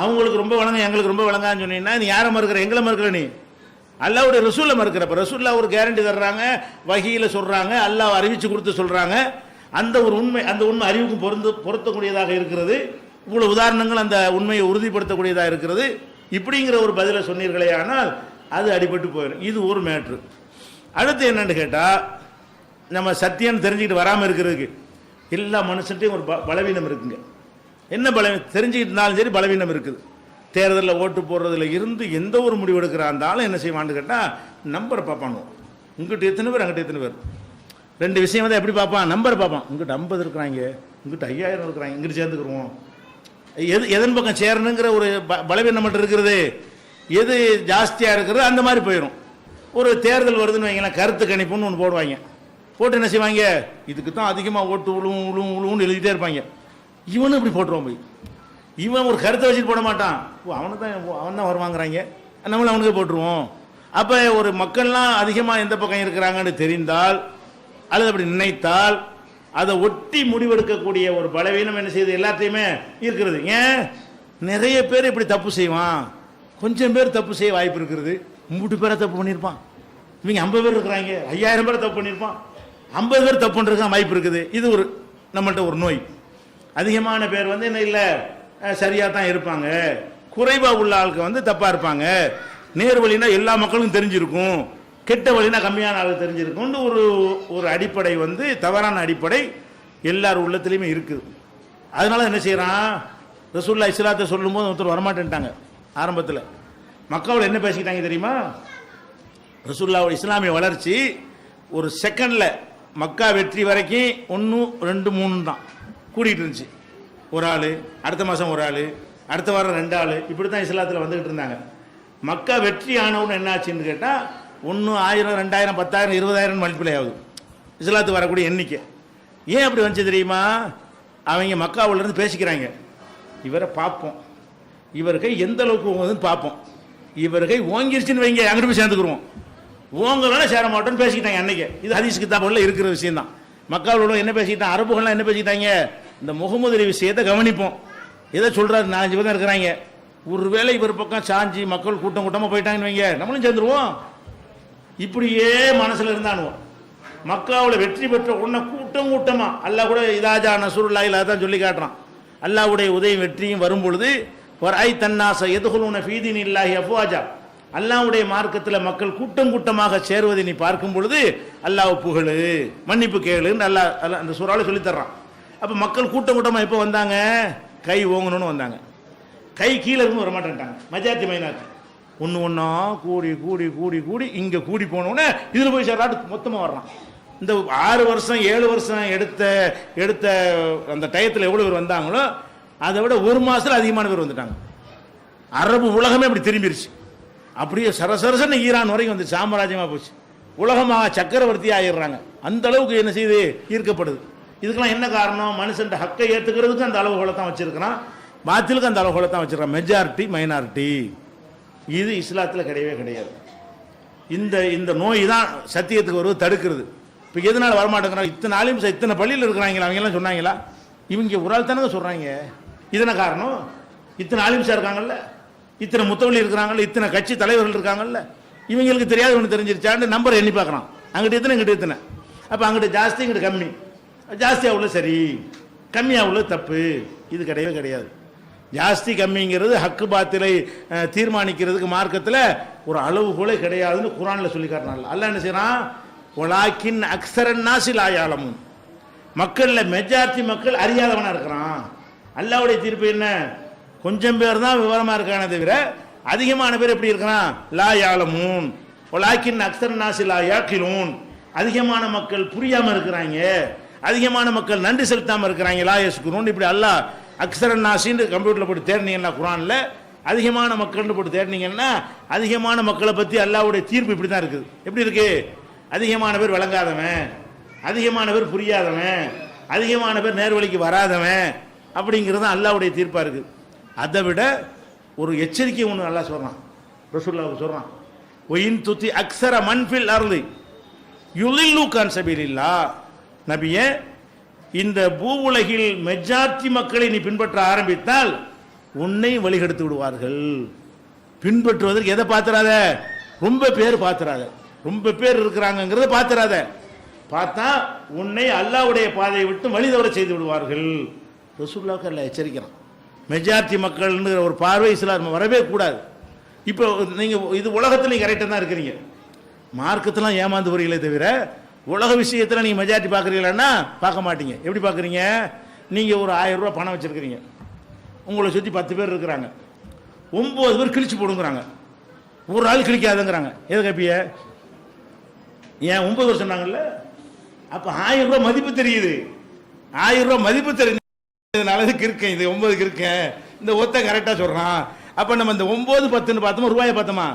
அவங்களுக்கு ரொம்ப வழங்க எங்களுக்கு ரொம்ப வழங்கான்னு சொன்னீங்கன்னா நீ யாரை மறுக்கிற? எங்களை மறுக்கிற நீ? அல்லாவுடைய ரசூலை மறுக்கிறப்ப ரசூல்லா ஒரு கேரண்டி தர்றாங்க, வகையில சொல்றாங்க, அல்லாஹ் அறிவிச்சு கொடுத்து சொல்றாங்க. அந்த ஒரு உண்மை, அந்த உண்மை அறிவுக்கும் பொருத்தக்கூடியதாக இருக்கிறது. இவ்வளவு உதாரணங்கள் அந்த உண்மையை உறுதிப்படுத்தக்கூடியதாக இருக்கிறது. இப்படிங்கிற ஒரு பதிலை சொன்னீர்களே, ஆனால் அது அடிபட்டு போயிடும். இது ஒரு மேட்ரு. அடுத்து என்னன்னு கேட்டா, நம்ம சத்தியம் தெரிஞ்சுக்கிட்டு வராமல் இருக்கிறதுக்கு எல்லா மனுஷன்ட்டையும் ஒரு பலவீனம் இருக்குங்க. என்ன பலவீனம்? தெரிஞ்சுக்கிட்டு இருந்தாலும் சரி பலவீனம் இருக்குது. தேர்தலில் ஓட்டு போடுறதுல இருந்து எந்த ஒரு முடிவு எடுக்கிறாந்தாலும் என்ன செய்வான்னு கேட்டால் நம்பரை பார்ப்பானோ. உங்ககிட்ட எத்தனை பேர், அங்கிட்ட எத்தனை பேர். ரெண்டு விஷயம் வந்து எப்படி பார்ப்பான்? நம்பரை பார்ப்பான். உங்ககிட்ட 50 இருக்கிறாங்க, உங்ககிட்ட 5000 இருக்கிறாங்க, இங்கிட்டு சேர்ந்துக்குருவோம். எதன் பக்கம் சேரணுங்கிற ஒரு பலவீனம் மட்டும் இருக்கிறது. எது ஜாஸ்தியாக இருக்கிறது அந்த மாதிரி போயிடும். ஒரு தேர்தல் வருதுன்னு வைங்களேன், கருத்து கணிப்புன்னு ஒன்று போடுவாங்க. போட்டு என்ன செய்வாங்க? இதுக்கு தான் அதிகமாக ஓட்டு உழுவுன்னு எழுதிட்டே இருப்பாங்க. இவனும் இப்படி போட்டுருவான் போய். இவன் ஒரு கருத்தை வச்சுட்டு போட மாட்டான். அவன் தான் வருவாங்கிறாங்க, நம்மளும் அவனுக்கு போட்டுருவோம். அப்போ ஒரு மக்கள்லாம் அதிகமாக எந்த பக்கம் இருக்கிறாங்கன்னு தெரிந்தால் அல்லது அப்படி நினைத்தால் அதை ஒட்டி முடிவெடுக்கக்கூடிய ஒரு பலவீனம் என்ன செய்யுது? எல்லாத்தையுமே இருக்கிறது. ஏன் நிறைய பேர் இப்படி தப்பு செய்வான், கொஞ்சம் பேர் தப்பு செய்ய வாய்ப்பு இருக்கிறது. 3 பேரை தப்பு பண்ணியிருப்பான். இவங்க 50 பேர் இருக்கிறாங்க, 5000 பேர் தப்பு பண்ணியிருப்பான். 50 பேர் தப்பு பண்ணுறதுக்கு வாய்ப்பு இருக்குது. இது ஒரு நம்மள்கிட்ட ஒரு நோய். அதிகமான பேர் வந்து என்ன இல்லை, சரியாக தான் இருப்பாங்க. குறைவாக உள்ள ஆளுக்கு வந்து தப்பாக இருப்பாங்க. நேர் வழினா எல்லா மக்களுக்கும் தெரிஞ்சிருக்கும், கெட்ட வழினா கம்மியான ஆளுக்கு தெரிஞ்சிருக்கும்னு ஒரு அடிப்படை வந்து தவறான அடிப்படை எல்லார் உள்ளத்துலேயுமே இருக்குது. அதனால என்ன செய்யறான்? ரசூலுல்லாஹி இஸ்லாத்தை சொல்லும் போது ஒருத்தர் வரமாட்டேன்ட்டாங்க. ஆரம்பத்தில் மக்காவில் என்ன பேசிக்கிட்டாங்க தெரியுமா? ரசூலுல்லாஹ் இஸ்லாமிய வளர்ச்சி ஒரு செகண்டில் மக்கா வெற்றி வரைக்கும் 1, 2, 3 தான் கூடிட்டு இருந்துச்சு. ஒரு ஆள், அடுத்த மாதம் ஒரு ஆள், அடுத்த வாரம் 2 ஆள், இப்படி தான் இஸ்லாத்தில் வந்துக்கிட்டு இருந்தாங்க. மக்கா வெற்றி ஆனவுன்னு என்ன ஆச்சுன்னு கேட்டால் 1, 1000, 2000, 10,000, 20,000 மல்டிப்ளை ஆகுது இஸ்லாத்துக்கு வரக்கூடிய எண்ணிக்கை. ஏன் அப்படி வந்துச்சு தெரியுமா? அவங்க மக்காவிலேருந்து பேசிக்கிறாங்க, இவரை பார்ப்போம், இவருக்கு எந்த அளவுக்கு ஓங்குதுன்னு பார்ப்போம், இவருக்கு ஓங்கிருச்சுன்னு வைங்க அங்கிட்டு போய் சேர்ந்துக்குருவோம், ஓங்கலாம் சேர மாட்டோன்னு பேசிக்கிட்டாங்க அன்னைக்கு. இது ஹதீஸ் கிதாபுல இருக்கிற விஷயம் தான். மக்காவில் என்ன பேசிக்கிட்டாங்க, அரபுகள்லாம் என்ன பேசிக்கிட்டாங்க? இந்த முகமது அலி விஷயத்தை கவனிப்போம். எதை சொல்றாரு? 4-5 பேர் தான் இருக்கிறாங்க. ஒருவேளை இவர் பக்கம் சாஞ்சி மக்கள் கூட்டம் கூட்டமாக போயிட்டாங்கன்னு வைங்க, நம்மளும் சேர்ந்துருவோம். இப்படியே மனசுல இருந்தானுவோம். மக்காவில் வெற்றி பெற்ற உடனே கூட்டம் கூட்டமா அல்லாஹ் கூட இதாஜா நஸ்ருல்லாஹி தான் சொல்லி காட்டுறான். அல்லாஹ்வுடைய உதவி வெற்றியும் வரும் பொழுது வரை தன்னாச எதுகுலூன ஃபீதீனில்லாஹி அஃப்வாஜா, அல்லாஹ்வுடைய மார்க்கத்தில் மக்கள் கூட்டம் கூட்டமாக சேருவதை நீ பார்க்கும் பொழுது அல்லாஹ் புகழு, மன்னிப்பு கேளுன்னு அல்லாஹ் அந்த சூறால சொல்லி தர்றான். அப்போ மக்கள் கூட்டம் கூட்டமாக எப்போ வந்தாங்க? கை ஓங்கணும்னு வந்தாங்க. கை கீழே இருந்து வர மாட்டேன்ட்டாங்க. மஜாத்தி மைனாத்தி ஒன்று ஒன்றா கூடி கூடி கூடி கூடி இங்கே கூடி போனோடனே இதில் போய் சேர்றாட்டு மொத்தமாக வர்றான். இந்த 6 வருஷம் 7 வருஷம் எடுத்த அந்த டயத்தில் எவ்வளோ பேர் வந்தாங்களோ அதை விட 1 மாதத்தில் அதிகமான பேர் வந்துட்டாங்க. அரபு உலகமே அப்படி திரும்பிடுச்சு. அப்படியே சரசரசன்னு ஈரான் வரைக்கும் வந்து சாம்ராஜ்யமாக போச்சு. உலகமாக சக்கரவர்த்தி ஆகிடுறாங்க. அந்த அளவுக்கு என்ன செய்யுது? ஈர்க்கப்படுது. இதுக்கெல்லாம் என்ன காரணம்? மனுஷன் ஹக்கை ஏற்றுக்கிறதுக்கு அந்த அளவுகளை தான் வச்சிருக்கிறான், பாத்திலுக்கு அந்த அளவுகளை தான் வச்சிருக்கான். மெஜாரிட்டி மைனாரிட்டி இது இஸ்லாத்தில் கிடையவே கிடையாது. இந்த நோய் தான் சத்தியத்துக்கு வருவது தடுக்கிறது. இப்போ எதனால வரமாட்டேங்கிறாங்க? இத்தனை ஆலிம் இத்தனை பள்ளியில் இருக்கிறாங்களா, அவங்கெல்லாம் சொன்னாங்களா? இவங்க ஒரு ஆள் தானே சொல்கிறாங்க. இதன காரணம்? இத்தனை ஆலிம்ஸாக இருக்காங்கல்ல, இத்தனை முத்தவள்ளி இருக்கிறாங்கல்ல, இத்தனை கட்சி தலைவர்கள் இருக்காங்கல்ல, இவங்களுக்கு தெரியாது ஒன்று தெரிஞ்சிருச்சான்னு நம்பரை எண்ணி பார்க்குறான். அங்கிட்ட எத்தனை இங்கிட்ட எத்தனை. அப்போ அங்கிட்ட ஜாஸ்தி இங்கிட்ட கம்மி, ஜாஸ்தியாக உள்ள சரி, கம்மியாக உள்ள தப்பு. இது கிடையவே கிடையாது. ஜாஸ்தி கம்மிங்கிறது ஹக்கு பாத்திலை தீர்மானிக்கிறதுக்கு மார்க்கத்தில் ஒரு அளவுகோலே கிடையாதுன்னு குரானில் சொல்லி காட்டினால. அல்லாஹ் என்ன செய்யறான்? வலாக்கின் அக்ஸரன் நாஸி லா யஅலமூன், மக்களில் மெஜாரிட்டி மக்கள் அறியாதவனா இருக்கிறான். அல்லாஹ்வுடைய தீர்ப்பு என்ன? கொஞ்சம் பேர் தான் விவரமா இருக்கானே தவிர அதிகமான பேர் எப்படி இருக்கிறான்? லா யஅலமூன் வலாக்கின் அக்ஸரன் நாஸி லா யஅகிலூன், அதிகமான மக்கள் புரியாம இருக்கிறாங்க, அதிகமான மக்கள் நன்றி செலுத்தாம இருக்கிறாங்க. லா யஷ்குரூன். இப்படி அல்லாஹ் அக்ஸரன் நாஸின்னு கம்ப்யூட்டரில் போட்டு தேடினீங்கன்னா குரானில் அதிகமான மக்கள்னு போட்டு தேடினீங்கன்னா அதிகமான மக்களை பற்றி அல்லாஹ்வுடைய தீர்ப்பு இப்படி தான் இருக்குது. எப்படி இருக்கு? அதிகமான பேர் விளங்காதவன், அதிகமான பேர் புரியாதவன், அதிகமான பேர் நேர்வழிக்கு வராதவன், அப்படிங்கிறது தான் அல்லாஹ்வுடைய தீர்ப்பாக இருக்குது. அதை விட ஒரு எச்சரிக்கை ஒன்று அல்லாஹ் சொல்கிறான், ரசூலுல்லாஹ் சொல்கிறான், ஒயின் துத்தி அக்ஸர மன்ஃபில் அர்லி யுலில்லூக அன் சபீலில்லாஹ், நபியே, இந்த பூவுலகில் மெஜாரிட்டி மக்களை நீ பின்பற்ற ஆரம்பித்தால் உன்னை வழிகெடுத்து விடுவார்கள். பின்பற்றுவதற்கு எதை பார்த்துறாத, ரொம்ப பேர் பார்த்துறாத, ரொம்ப பேர் இருக்கிறாங்கிறத பார்த்துறாத. பார்த்தா உன்னை அல்லாஹ்வுடைய பாதையை விட்டு வழி தவற செய்து விடுவார்கள். ரசூலுல்லாஹ் அல்ல எச்சரிக்கிறான். மெஜாரிட்டி மக்கள்ங்கிற ஒரு பார்வை இஸ்லாம் வரவே கூடாது. இப்போ நீங்கள் இது உலகத்தில் நீங்கள் கரெக்டாக தான் இருக்கிறீங்க, மார்க்கத்தெல்லாம் ஏமாந்து வரீங்களே தவிர உலக விஷயத்தில் நீங்கள் மெஜாரிட்டி பார்க்குறீங்களான்னா பார்க்க மாட்டீங்க. எப்படி பார்க்குறீங்க? நீங்கள் ஒரு 1000 ரூபா பணம் வச்சுருக்கிறீங்க, உங்களை சுற்றி 10 பேர் இருக்கிறாங்க, 9 பேர் கிழிச்சு போடுங்கிறாங்க, ஒரு ஆள் கிழிக்காதுங்கிறாங்க. எது கேப்பிய? ஏன் 9 பேர் சொன்னாங்கல்ல? அப்போ 1000 ரூபா மதிப்பு தெரியுது. 1000 ரூபா மதிப்பு தெரிஞ்சதுனால இருக்கேன், இது 9 இருக்கேன், இந்த ஒத்த கரெக்டாக சொல்கிறான். அப்போ நம்ம இந்த 9, 10ன்னு பார்த்தோமா, ரூபாயை பார்த்தோமா?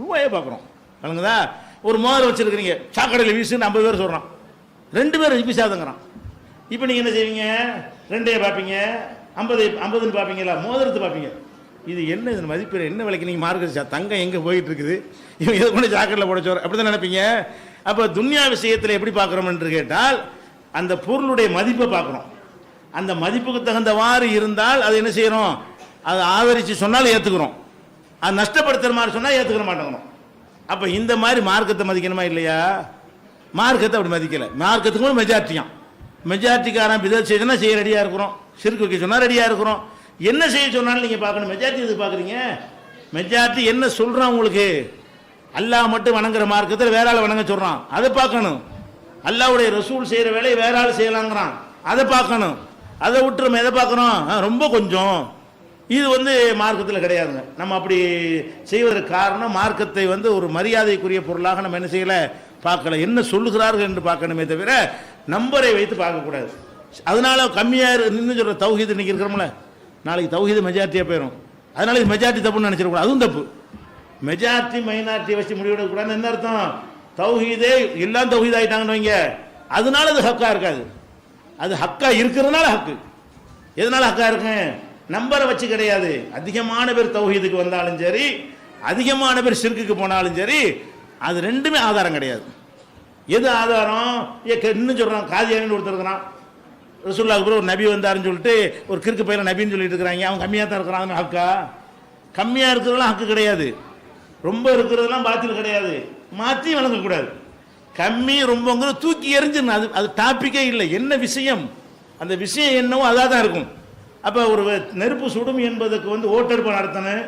ரூபாயை பார்க்குறோம். வழங்குதா? ஒரு மோதிரம் வச்சுருக்கிறீங்க, சாக்கடையில் வீசுன்னு 50 பேர் சொல்கிறான், 2 பேர் வீசாதுங்கிறான். இப்போ நீங்கள் என்ன செய்வீங்க? 2 பார்ப்பீங்க, 50ன்னு பார்ப்பீங்களா? மோதிரத்தை பார்ப்பீங்க. இது என்ன, இது மதிப்பு என்ன விலைக்கு நீங்கள் மார்க்கெட் தங்கம் எங்கே போயிட்டு இருக்குது, இவன் இதை கொண்டு சாக்கடையில் போடச்சோர், அப்படி தான் நினைப்பீங்க. அப்போ துன்யா விஷயத்தில் எப்படி பார்க்குறோம் என்று கேட்டால் அந்த பொருளுடைய மதிப்பை பார்க்குறோம். அந்த மதிப்புக்கு தகுந்தவாறு இருந்தால் அது என்ன செய்யறோம்? அதை ஆதரித்து சொன்னால் ஏற்றுக்கிறோம், அது நஷ்டப்படுத்துகிற மாதிரி சொன்னால் ஏற்றுக்கிற மாட்டேங்கிறோம். அப்போ இந்த மாதிரி மார்க்கத்தை மதிக்கணுமா இல்லையா? மார்க்கத்தை அப்படி மதிக்கலை. மார்க்கத்துக்கு மெஜாரிட்டியாம், மெஜாரிட்டிக்காரன் பிதத் செய்யணும்னா செய்ய ரெடியாக இருக்கிறோம், சிறுக்கு வைக்க சொன்னால் ரெடியாக இருக்கிறோம். என்ன செய்ய சொன்னாலும் நீங்கள் பார்க்கணும். மெஜாரிட்டி எதுக்கு பார்க்குறீங்க? மெஜாரிட்டி என்ன சொல்கிறான் உங்களுக்கு? அல்லாஹ் மட்டும் வணங்குற மார்க்கத்தில் வேற ஆள் வணங்க சொல்கிறான், அதை பார்க்கணும். அல்லாஹ்வுடைய ரசூல் செய்கிற வேலையை வேற ஆள் செய்யலாங்கிறான், அதை பார்க்கணும். அதை விட்டு நம்ம எதை பார்க்குறோம்? ரொம்ப கொஞ்சம். இது மார்க்கத்தில் கிடையாதுங்க. நம்ம அப்படி செய்வதற்கு காரணம் மார்க்கத்தை ஒரு மரியாதைக்குரிய பொருளாக நம்ம என்ன செய்யலை, பார்க்கல. என்ன சொல்லுகிறார்கள் என்று பார்க்கணுமே தவிர நம்பரை வைத்து பார்க்கக்கூடாது. அதனால கம்மியாக நின்று சொல்கிற தௌஹீது இன்னைக்கு இருக்கிறோம்ல, நாளைக்கு தௌஹீது மெஜாரிட்டியாக போயிடும். அதனால இது மெஜாரிட்டி தப்புன்னு நினச்சிடக்கூடாது, அதுவும் தப்பு. மெஜாரிட்டி மைனாரிட்டி வச்சு முடிவெடுக்கக்கூடாதுன்னு என்ன அர்த்தம்? தௌஹீதே எல்லாம் தௌஹீத் ஆகிட்டாங்கன்னு வைங்க, அதனால அது ஹக்கா இருக்காது. அது ஹக்கா இருக்கிறதுனால ஹக்கு. எதனால ஹக்கா இருக்கு? நம்பரை வச்சு கிடையாது. அதிகமான பேர் தௌஹீதுக்கு வந்தாலும் சரி, அதிகமான பேர் ஷிர்க்குக்கு போனாலும் சரி, அது ரெண்டுமே ஆதாரம் கிடையாது. எது ஆதாரம்? இன்னும் சொல்றான், காதியானின்னு ஒருத்தர் இருக்கிறான், ரசூலுல்லாஹ்வுக்கு அப்புறம் ஒரு நபி வந்தாருன்னு சொல்லிட்டு ஒரு கிறுக்கு பையனை நபின்னு சொல்லிட்டு இருக்கிறாங்க. அவன் கம்மியாக தான் இருக்கிறான், ஹக்கா? கம்மியாக இருக்கிறதெல்லாம் ஹக்கு கிடையாது, ரொம்ப இருக்கிறதெல்லாம் பாத்தில் கிடையாது. மாற்றி வழங்கக்கூடாது. கம்மி ரொம்பங்கிறது தூக்கி எறிஞ்சிடணும். அது டாப்பிக்கே இல்லை. என்ன விஷயம், அந்த விஷயம் என்னவோ அதாக தான் இருக்கும். அப்போ ஒரு நெருப்பு சுடும் என்பதுக்கு ஓட்டெடுப்பு நடத்தணும்.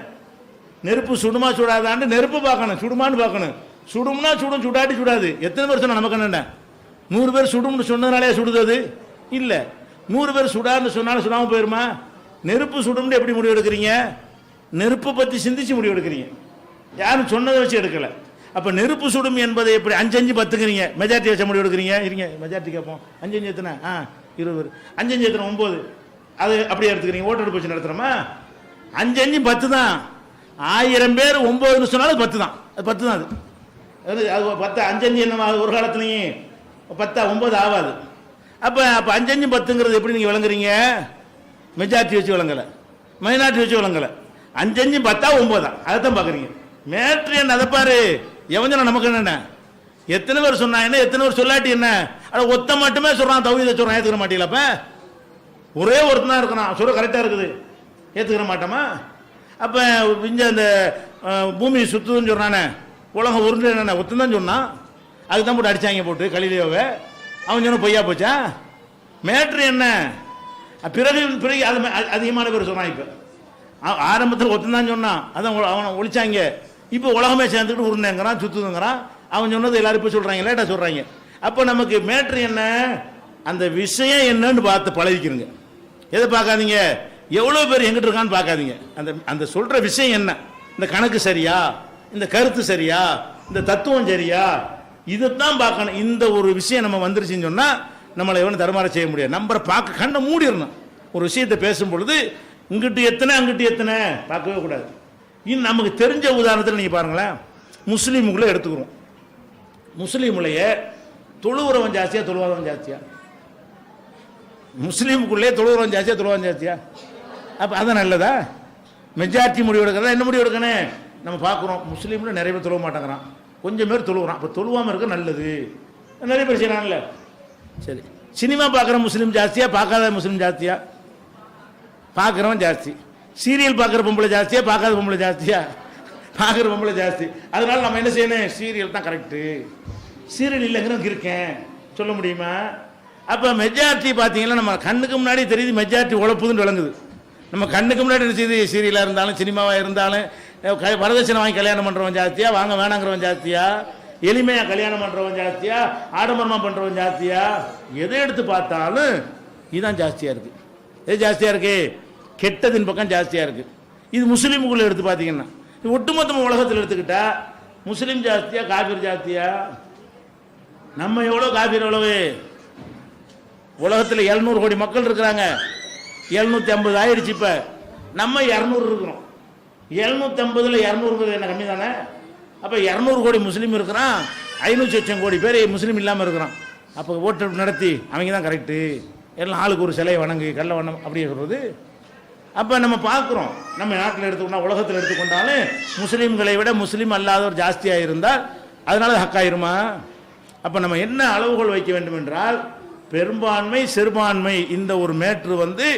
நெருப்பு சுடுமா சுடாதான்னு நெருப்பு பார்க்கணும், சுடுமான்னு பார்க்கணும். சுடும்னா சுடும், சுடாட்டி சுடாது. எத்தனை பேர் சொன்னால் நமக்கு என்ன? 100 பேர் சுடும்னு சொன்னதுனாலே சுடுது இல்லை, 100 பேர் சுடான்னு சொன்னாலும் சுடாமல் போயிருமா? நெருப்பு சுடும்னு எப்படி முடிவு எடுக்கிறீங்க? நெருப்பை பற்றி சிந்திச்சு முடிவு எடுக்கிறீங்க, யாரும் சொன்னதை வச்சு எடுக்கலை. அப்போ நெருப்பு சுடும் என்பதை எப்படி 5-5 10ங்கிறீங்க, மெஜாரிட்டி வச்ச முடிவு எடுக்கிறீங்க. இருங்க மெஜாரிட்டி கேட்போம். 5-5 எத்தனை? 20. 5-5 எத்தனை? 9. அது அப்படியே எடுத்துக்கிறீங்க. ஓட்டெடுப்பு வச்சு நடத்துகிறோமா? 5-5 10 தான். 1000 பேர் 9ன்னு சொன்னாலும் 10 தான். அது 10 தான். அது 10 5-5 என்ன ஒரு காலத்துலையும் 10 9 ஆகாது. அப்போ 5-5 10ங்கிறது எப்படி நீங்கள் விளங்குறீங்க? மெஜாரிட்டி வச்சு விளங்கலை, மைனாரிட்டி வச்சு விளங்கலை. 5-5 10 9 தான். அதை தான் பார்க்குறீங்க. மேட்ரு என்ன? அதை பாரு. எவன் நமக்கு என்ன? எத்தனை பேர் சொன்னா என்ன, எத்தனை பேர் சொல்லாட்டி என்ன? அதை ஒத்த மட்டுமே சொல்கிறான், தௌஹீதை சொல்கிறான், ஏற்றுக்கிற மாட்டீங்களா? அப்போ ஒரே ஒருத்தனா இருக்கிறான், சொல்ல கரெக்டாக இருக்குது, ஏற்றுக்கிற மாட்டோமா? அப்போ இங்கே அந்த பூமி சுற்றுதுன்னு சொல்கிறானே, உலகம் உருண்டு என்ன ஒத்தம் தான் சொன்னான், அதுக்கு தான் போட்டு அடித்தாங்க போட்டு கலிலியோவை. அவன் சொன்ன பொய்யா போச்சா? மேட்ரு என்ன? பிறகு பிறகு அது அதிகமான பேர் சொன்னான். இப்போ ஆரம்பத்தில் ஒத்தம் தான் சொன்னான், அதான் அவனை ஒழிச்சாங்க. இப்போ உலகமே சேர்ந்துக்கிட்டு உருண்டேங்கிறான், சுற்றுதுங்கிறான். அவன் சொன்னது எல்லாரும் இப்போ சொல்கிறாங்க, லேட்டாக சொல்கிறாங்க. அப்போ நமக்கு மேட்ரு என்ன, அந்த விஷயம் என்னன்னு பார்த்து பழகிக்கிறங்க. எதை பார்க்காதீங்க, எவ்வளோ பேர் எங்கிட்ட இருக்கான்னு பார்க்காதீங்க. அந்த அந்த சொல்கிற விஷயம் என்ன, இந்த கணக்கு சரியா, இந்த கருத்து சரியா, இந்த தத்துவம் சரியா, இதைத்தான் பார்க்கணும். இந்த ஒரு விஷயம் நம்ம வந்துருச்சுன்னு சொன்னால் நம்மளை எவனும் தருமாற செய்ய முடியாது. நம்பரை பார்க்க கண்ணை மூடிடணும். ஒரு விஷயத்தை பேசும் பொழுது இங்கிட்டு எத்தனை அங்கிட்டு எத்தனை பார்க்கவே கூடாது. இன்னும் நமக்கு தெரிஞ்ச உதாரணத்தில் நீங்கள் பாருங்களேன், முஸ்லீமுக்குள்ளே எடுத்துக்கிறோம். முஸ்லீமுலையே தொழுவுறவன் ஜாஸ்தியா தொழுவாதவன் ஜாஸ்தியா? முஸ்லீமுக்குள்ளே தொழுவுறவன் ஜாஸ்தியா தொழுவான் ஜாஸ்தியா? அப்போ அதான் நல்லதா? மெஜாரிட்டி முடிவு எடுக்கிறதா? என்ன முடிவு எடுக்கணும்? நம்ம பார்க்குறோம், முஸ்லீமில் நிறைய பேர் தொழுவ மாட்டேங்கிறான், கொஞ்சம் பேர் தொழுவுறான். அப்போ தொழுவாமல் இருக்க நல்லது. நிறைய பேர் செய்யறாங்கல்ல, சரி, சினிமா பார்க்குற முஸ்லீம் ஜாஸ்தியா பார்க்காத முஸ்லீம் ஜாஸ்தியா? பார்க்குறவன் ஜாஸ்தி. சீரியல் பார்க்குற பொம்பளை ஜாஸ்தியா பார்க்காத பொம்பளை ஜாஸ்தியா? பார்க்குற பொம்பளை ஜாஸ்தி. அதனால நம்ம என்ன செய்யணும்? சீரியல் தான் கரெக்டு, சீரியல் இல்லைங்கிறவங்க இருக்கேன் சொல்ல முடியுமா? அப்போ மெஜாரிட்டி பார்த்தீங்கன்னா நம்ம கண்ணுக்கு முன்னாடி தெரியுது மெஜாரிட்டி உழப்புதுன்னு விளங்குது. நம்ம கண்ணுக்கு முன்னாடி என்ன செய்யுது? சீரியலாக இருந்தாலும் சினிமாவாக இருந்தாலும் வரதட்சணை வாங்கி கல்யாணம் பண்ணுறவன் ஜாஸ்தியா, வாங்க வேணாங்கிறவன் ஜாஸ்தியா, எளிமையாக கல்யாணம் பண்ணுறவன் ஜாஸ்தியா, ஆடம்பரமாக பண்ணுறவன் ஜாஸ்தியா? எதை எடுத்து பார்த்தாலும் இதுதான் ஜாஸ்தியாக இருக்குது. எது ஜாஸ்தியாக இருக்குது? கெட்டதின் பக்கம் ஜாஸ்தியாக இருக்குது. இது முஸ்லீமுக்குள்ளே எடுத்து பார்த்தீங்கன்னா, ஒட்டுமொத்த உலகத்தில் எடுத்துக்கிட்டா முஸ்லீம் ஜாஸ்தியா காபிர் ஜாஸ்தியா? நம்ம எவ்வளோ காபிர் எவ்வளவு? உலகத்தில் 700 கோடி மக்கள் இருக்கிறாங்க, 750 ஆயிடுச்சு. இப்போ நம்ம 200 இருக்கிறோம். 750ல் 200 என்ன கம்மி தானே? அப்போ 200 கோடி முஸ்லீம் இருக்கிறான், 500 லட்சம் கோடி பேர் முஸ்லீம் இல்லாமல் இருக்கிறான். அப்போ ஓட்டு நடத்தி அவங்க தான் கரெக்டு, எல்லாம் ஆளுக்கு ஒரு சிலையை வணங்கு கல்ல வண்ணம் அப்படி சொல்கிறது. அப்போ நம்ம பார்க்குறோம், நம்ம நாட்டில் எடுத்துக்கொண்டா உலகத்தில் எடுத்துக்கொண்டாலும் முஸ்லீம்களை விட முஸ்லீம் அல்லாதவர் ஜாஸ்தியாக இருந்தால் அதனால ஹக்காயிருமா? அப்போ நம்ம என்ன அளவுகோல் வைக்க வேண்டும் என்றால், பெரும்பான்மை சிறுபான்மை இந்த ஒரு மேட்ரு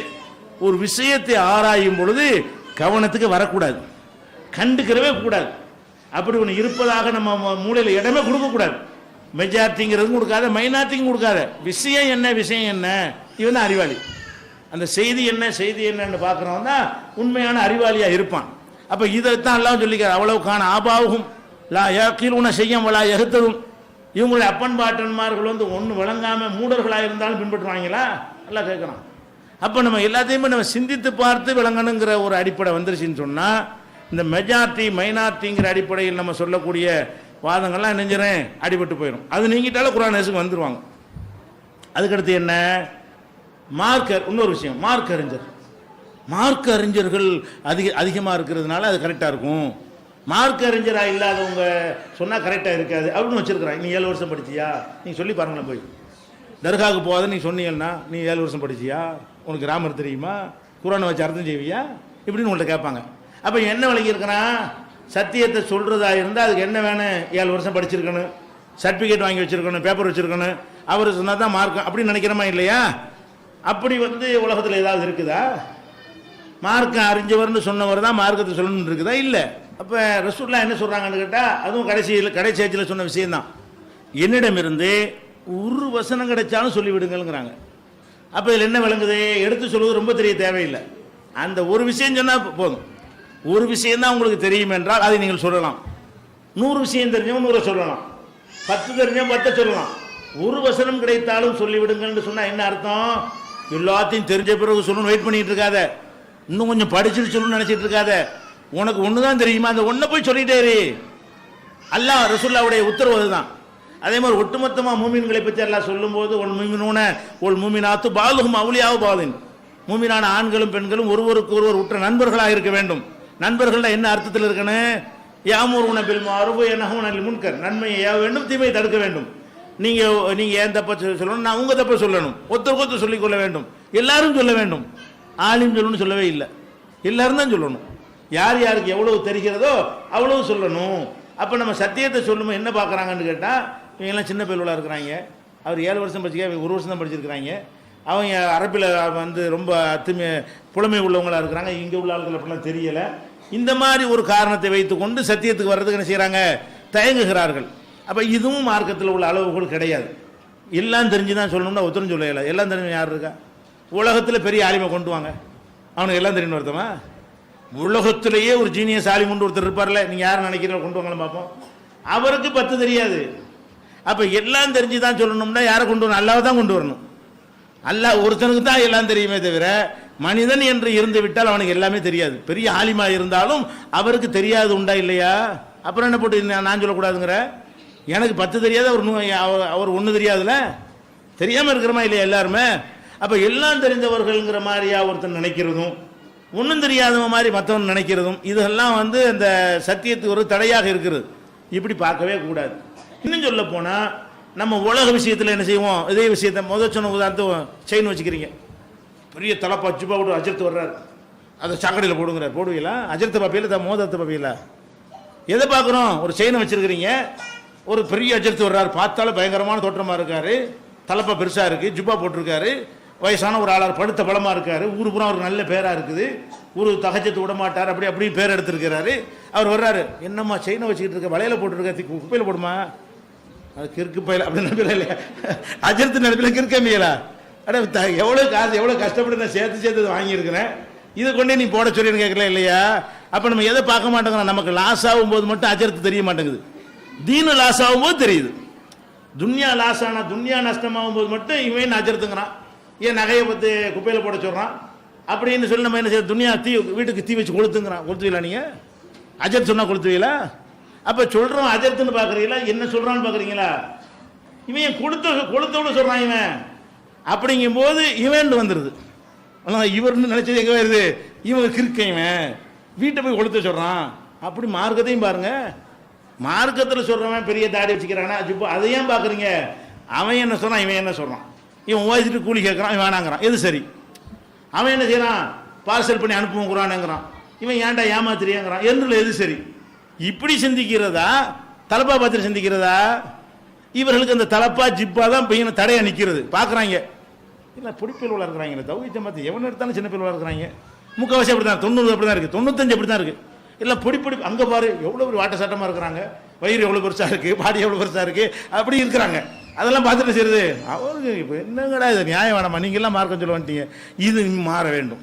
ஒரு விஷயத்தை ஆராயும் பொழுது கவனத்துக்கு வரக்கூடாது, கண்டுக்கிறவே கூடாது. அப்படி ஒன்று இருப்பதாக நம்ம மூளையில் இடமே கொடுக்கக்கூடாது. மெஜாரிட்டிங்கிறதும் கொடுக்காத, மைனாரிட்டியும் கொடுக்காத. விஷயம் என்ன, விஷயம் என்ன, இவன் தான் அறிவாளி. அந்த செய்தி என்ன, செய்தி என்னன்னு பார்க்குறவன் தான் உண்மையான அறிவாளியாக இருப்பான். அப்போ இதைத்தான் எல்லாம் சொல்லிக்கிறார். அவ்வளவுக்கான ஆபாவும் லா யகீலுன செய்யம் வலா யஹ்ததுன். இவங்களுடைய அப்பன் பாட்டன்மார்கள் ஒன்று விளங்காமல் மூடர்களாக இருந்தாலும் பின்பற்றுவாங்களா? எல்லாம் கேட்குறான். அப்போ நம்ம எல்லாத்தையுமே நம்ம சிந்தித்து பார்த்து விளங்கணுங்கிற ஒரு அடிப்படை வந்துருச்சுன்னு சொன்னால், இந்த மெஜாரிட்டி மைனாரிட்டிங்கிற அடிப்படையில் நம்ம சொல்லக்கூடிய வாதங்கள்லாம் நெஞ்சுறேன் அடிபட்டு போயிடும். அது நீங்கிட்டாலும் குர்ஆன் ஹதீஸுக்கு வந்துடுவாங்க. அதுக்கடுத்து என்ன? மார்க்கர். இன்னொரு விஷயம், மார்க்க அறிஞர்கள் அதிகமாக இருக்கிறதுனால அது கரெக்டாக இருக்கும். மார்க்க அறிஞராக இல்லாதவங்க சொன்னால் கரெக்டாக இருக்காது அப்படின்னு வச்சுருக்கிறாங்க. நீ 7 வருஷம் படிச்சியா? நீங்கள் சொல்லி பாருங்களேன். போய் தர்காவுக்கு போகாத நீ சொன்னீங்கன்னா, நீ 7 வருஷம் படிச்சியா? உனக்கு ராமர் தெரியுமா? குர்ஆனை வச்சு அர்த்தம் செய்வியா? இப்படின்னு உங்கள்கிட்ட கேட்பாங்க. அப்போ என்ன விளங்கியிருக்கிறான்? சத்தியத்தை சொல்கிறதா இருந்தால் அதுக்கு என்ன வேணும்? 7 வருஷம் படிச்சிருக்கணும், சர்டிஃபிகேட் வாங்கி வச்சுருக்கணும், பேப்பர் வச்சுருக்கணும். அவர் சொன்னால் தான் மார்க்கம் அப்படின்னு நினைக்கிறோமா இல்லையா? அப்படி உலகத்தில் ஏதாவது இருக்குதா? மார்க்கம் அறிஞ்சவர்னு சொன்னவர் தான் மார்க்கத்தை சொல்லணும்னு இருக்குதா? இல்லை. அப்போ ரசூலுல்லாஹ் என்ன சொல்கிறாங்கன்னு கேட்டால், அதுவும் கடைசி ஏஜில் சொன்ன விஷயந்தான். என்னிடமிருந்து ஒரு வசனம் கிடைச்சாலும் சொல்லிவிடுங்கிறாங்க. அப்போ இதில் என்ன விளங்குது? எடுத்து சொல்வது ரொம்ப தெரிய தேவையில்லை. அந்த ஒரு விஷயம் சொன்னால் போதும். ஒரு விஷயந்தான் உங்களுக்கு தெரியும் என்றால் அதை நீங்கள் சொல்லலாம். 100 விஷயம் தெரிஞ்சவன் 100 சொல்லலாம், 10 தெரிஞ்சவன் 10 சொல்லலாம். ஒரு வசனம் கிடைத்தாலும் சொல்லிவிடுங்கன்னு சொன்னால் என்ன அர்த்தம்? எல்லாத்தையும் தெரிஞ்ச பிறகு சொல்லணும்னு வெயிட் பண்ணிட்டு இருக்காத, இன்னும் கொஞ்சம் படிச்சுட்டு சொல்லணும்னு நினச்சிட்டு இருக்காத. உனக்கு ஒன்று தான் தெரியுமா, அந்த ஒன்றை போய் சொல்லிட்டே இரு. அல்லாஹ் ரசூலுல்லாஹ்வுடைய உத்தரவு தான். அதே மாதிரி ஒட்டுமொத்தமாக மூமின்களை பற்றி எல்லாம் சொல்லும்போது, ஒல் மூமினூன ஒல் மூமினாத்து பாலுகும் அவுலியாவு பாலின். மூமினான ஆண்களும் பெண்களும் ஒருவருக்கு ஒருவர் உற்ற நண்பர்களாக இருக்க வேண்டும். நண்பர்கள் என்ன அர்த்தத்தில் இருக்கணும்? யாமுருன பில் மஅரூஃப் யன்ஹவுன அனில் முன்கர். நன்மையை ஏவ வேண்டும், தீமையை தடுக்க வேண்டும். நீங்கள் ஏன் தப்ப சொல்லணும், நான் உங்கள் தப்ப சொல்லணும். ஒருத்தருக்கு சொல்லிக் கொள்ள வேண்டும், எல்லாரும் சொல்ல வேண்டும். ஆலிம் சொல்லணும்னு சொல்லவே இல்லை, எல்லாரும் தான் சொல்லணும். யார் யாருக்கு எவ்வளவு தெரிகிறதோ அவ்வளவு சொல்லணும். அப்போ நம்ம சத்தியத்தை சொல்லும்போது என்ன பார்க்குறாங்கன்னு கேட்டால், இவங்கெல்லாம் சின்ன பிள்ளைகளாக இருக்கிறாங்க, அவர் 7 வருஷம் படிச்சிருக்காங்க, இவங்க 1 வருஷம் தான் படிச்சிருக்கிறாங்க. அவங்க அரபில் ரொம்ப புலமை உள்ளவங்களாக இருக்கிறாங்க, இங்கே உள்ள ஆளுகள் அப்படிலாம் தெரியலை. இந்த மாதிரி ஒரு காரணத்தை வைத்து கொண்டு சத்தியத்துக்கு வர்றதுக்கு என்ன செய்கிறாங்க? தயங்குகிறார்கள். அப்போ இதுவும் மார்க்கத்தில் உள்ள அளவுகள் கிடையாது. எல்லாம் தெரிஞ்சு தான் சொல்லணும்னா ஒருத்தரும் சொல்லலை. எல்லாம் தெரிஞ்சு யார் இருக்கா? உலகத்தில் பெரிய ஆலிமை கொண்டு வாங்க, அவனுக்கு எல்லாம் தெரியும் ஒருத்தமா? உலகத்திலேயே ஒரு ஜீனியஸ் ஆலிம் கொண்டு ஒருத்தர் இருப்பார்ல, நீங்கள் யார் நினைக்கிறீங்க கொண்டு வாங்கலாம் பார்ப்போம். அவருக்கு 10 தெரியாது. அப்போ எல்லாம் தெரிஞ்சு தான் சொல்லணும்னா யாரை கொண்டு வரணும்? அல்லாஹ் தான் கொண்டு வரணும். அல்லாஹ் ஒருத்தனுக்கு தான் எல்லாம் தெரியுமே தவிர, மனிதன் என்று இருந்து விட்டால் அவனுக்கு எல்லாமே தெரியாது. பெரிய ஆலிமா இருந்தாலும் அவருக்கு தெரியாது உண்டா இல்லையா? அப்புறம் என்ன போட்டு நான் சொல்லக்கூடாதுங்கிற? எனக்கு 10 தெரியாது, அவர் 1 தெரியாதுல? தெரியாமல் இருக்கிறமா இல்லையா எல்லாருமே? அப்போ எல்லாம் தெரிந்தவர்கள்ங்கிற மாதிரியா ஒருத்தன் நினைக்கிறதும், ஒன்றும் தெரியாதவ மாதிரி மற்றவன் நினைக்கிறதும், இதெல்லாம் அந்த சத்தியத்துக்கு ஒரு தடையாக இருக்கிறது. இப்படி பார்க்கவே கூடாது. இன்னும் சொல்ல போனால், நம்ம உலக விஷயத்தில் என்ன செய்வோம்? இதே விஷயத்தை முதல் சொன்ன உதாரணத்தை செயின் வச்சுக்கிறீங்க, பெரிய தலைப்பா ஜுப்பா விட்டு அஜர்த்து வர்றார், அதை சாக்கடையில் போடுங்கிறார். போடுவீங்களா? அஜர்த்த பாப்பியில் மோதத்தை பாப்பியில் எதை பார்க்குறோம்? ஒரு செயினை வச்சுருக்கிறீங்க, ஒரு பெரிய அஜர்த்து வர்றார், பார்த்தாலும் பயங்கரமான தோற்றமாக இருக்கார். தலப்பா பெருசாக இருக்குது, ஜுப்பா போட்டிருக்காரு, வயசான ஒரு ஆளார், படுத்த பலமாக இருக்கார், ஊரு பூரா ஒரு நல்ல பேராக இருக்குது, ஊரு தகச்சத்து விட மாட்டார், அப்படி பேர் எடுத்திருக்கிறாரு. அவர் வர்றாரு, என்னம்மா செயினை வச்சுக்கிட்டு இருக்க, வலையில் போட்டுருக்க, குப்பையில் போடுமா, அது கிறுக்கு பையில அப்படின்னு இல்லையா, அஜர்த்து நினைப்பில் கிறுக்கம்பியலா, அட எவ்வளோ காசு எவ்வளோ கஷ்டப்பட்டு நான் சேர்த்து வாங்கியிருக்கிறேன், இதை கொண்டே நீ போட சொல்லி கேட்கல இல்லையா. அப்போ நம்ம எதை பார்க்க மாட்டேங்கிறோம், நமக்கு லாஸ் ஆகும்போது மட்டும் அஜர்த்து தெரிய மாட்டேங்குது, தீனு லாஸ் ஆகும்போது தெரியுது. துன்யா லாஸ் ஆனா, துன்யா நஷ்டமாகும் போது மட்டும் இவன் அஜர்த்துங்கிறான், ஏன் நகையை பற்றி குப்பையில் போட சொல்கிறான் அப்படின்னு சொல்லி நம்ம என்ன செய்ய, துன்யா வீட்டுக்கு தீ வச்சு கொளுத்துங்கிறான். கொளுத்துவீங்களா நீங்கள்? அஜர்த்து சொன்னால் கொளுத்துவீங்களா? அப்போ சொல்கிறோம் அஜர்த்துன்னு பார்க்குறீங்களா, என்ன சொல்கிறான்னு பார்க்குறீங்களா? இவன் கொளுத்தோடு சொல்கிறான் இவன், அப்படிங்கும்போது இவன் வந்துடுது. இவர்னு நினைச்சது எங்கே வருது, இவன் கிறுக்க, இவன் வீட்டை போய் கொளுத்த சொல்கிறான். அப்படி மார்க்கத்தையும் பாருங்க, மார்க்கத்தில் சொல்கிறவன் பெரிய தாடி வச்சுக்கிறானா இப்போ அதை ஏன் பார்க்குறீங்க? அவன் என்ன சொல்கிறான், இவன் என்ன சொல்கிறான், இவன் ஓய்ச்சிட்டு கூலி கேட்குறான், இவன் வேணாங்கிறான், எது சரி? அவன் என்ன செய்கிறான், பார்சல் பண்ணி அனுப்புவோம் குரானுங்கிறான், இவன் ஏன்டா ஏமாத்திரியாங்கிறான், என்னுள்ள எது சரி? இப்படி சிந்திக்கிறதா, தலப்பா பார்த்து சிந்திக்கிறதா? இவர்களுக்கு அந்த தலப்பா ஜிப்பா தான் பையனை தடையாக நிற்கிறது. பார்க்குறாங்க இல்லை, பொடிப்பில் வளர்க்குறாங்க, தௌஹீதை பார்த்து எவன் எடுத்தாலும் சின்ன பிள்ளை வளர்க்குறாங்க. முக்கால்வாசி அப்படி தான், 90 அப்படி தான் இருக்குது, 95 அப்படி தான் இருக்குது. இல்லை பொடி அங்கே பாரு எவ்வளோ ஒரு வாட்ட சட்டமாக இருக்கிறாங்க, வயிறு எவ்வளோ பெருசாக இருக்குது, பாடி எவ்வளோ பெருசாக இருக்குது, அப்படி இருக்கிறாங்க. அதெல்லாம் பார்த்துட்டு செய்யுது. அவருக்கு இப்போ என்னங்கடா இது நியாயம் வேணாமா, நீங்கள்லாம் மார்க்கம் சொல்ல வந்துட்டீங்க, இது மாற வேண்டும்.